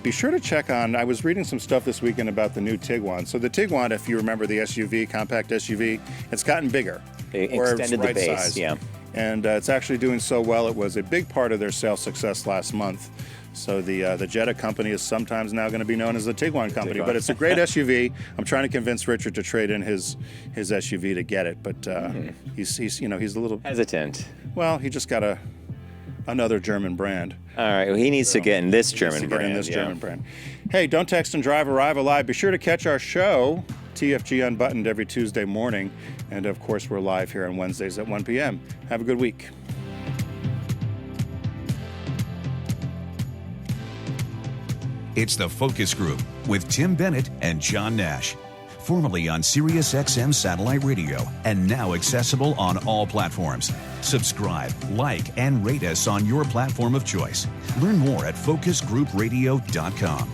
be sure to check on, I was reading some stuff this weekend about the new Tiguan. So the Tiguan, if you remember the SUV, compact SUV, it's gotten bigger. They extended the base, size. Yeah. And it's actually doing so well. It was a big part of their sales success last month. So the Jetta company is sometimes now going to be known as the Tiguan company. But it's a great SUV. I'm trying to convince Richard to trade in his SUV to get it. But he's a little hesitant. Well, he just got another German brand. All right, well, he needs to get in this German brand. German brand. Hey, don't text and drive, arrive alive. Be sure to catch our show, TFG Unbuttoned, every Tuesday morning. And, of course, we're live here on Wednesdays at 1 p.m. Have a good week. It's the Focus Group with Tim Bennett and John Nash. Formerly on Sirius XM satellite radio and now accessible on all platforms. Subscribe, like, and rate us on your platform of choice. Learn more at focusgroupradio.com.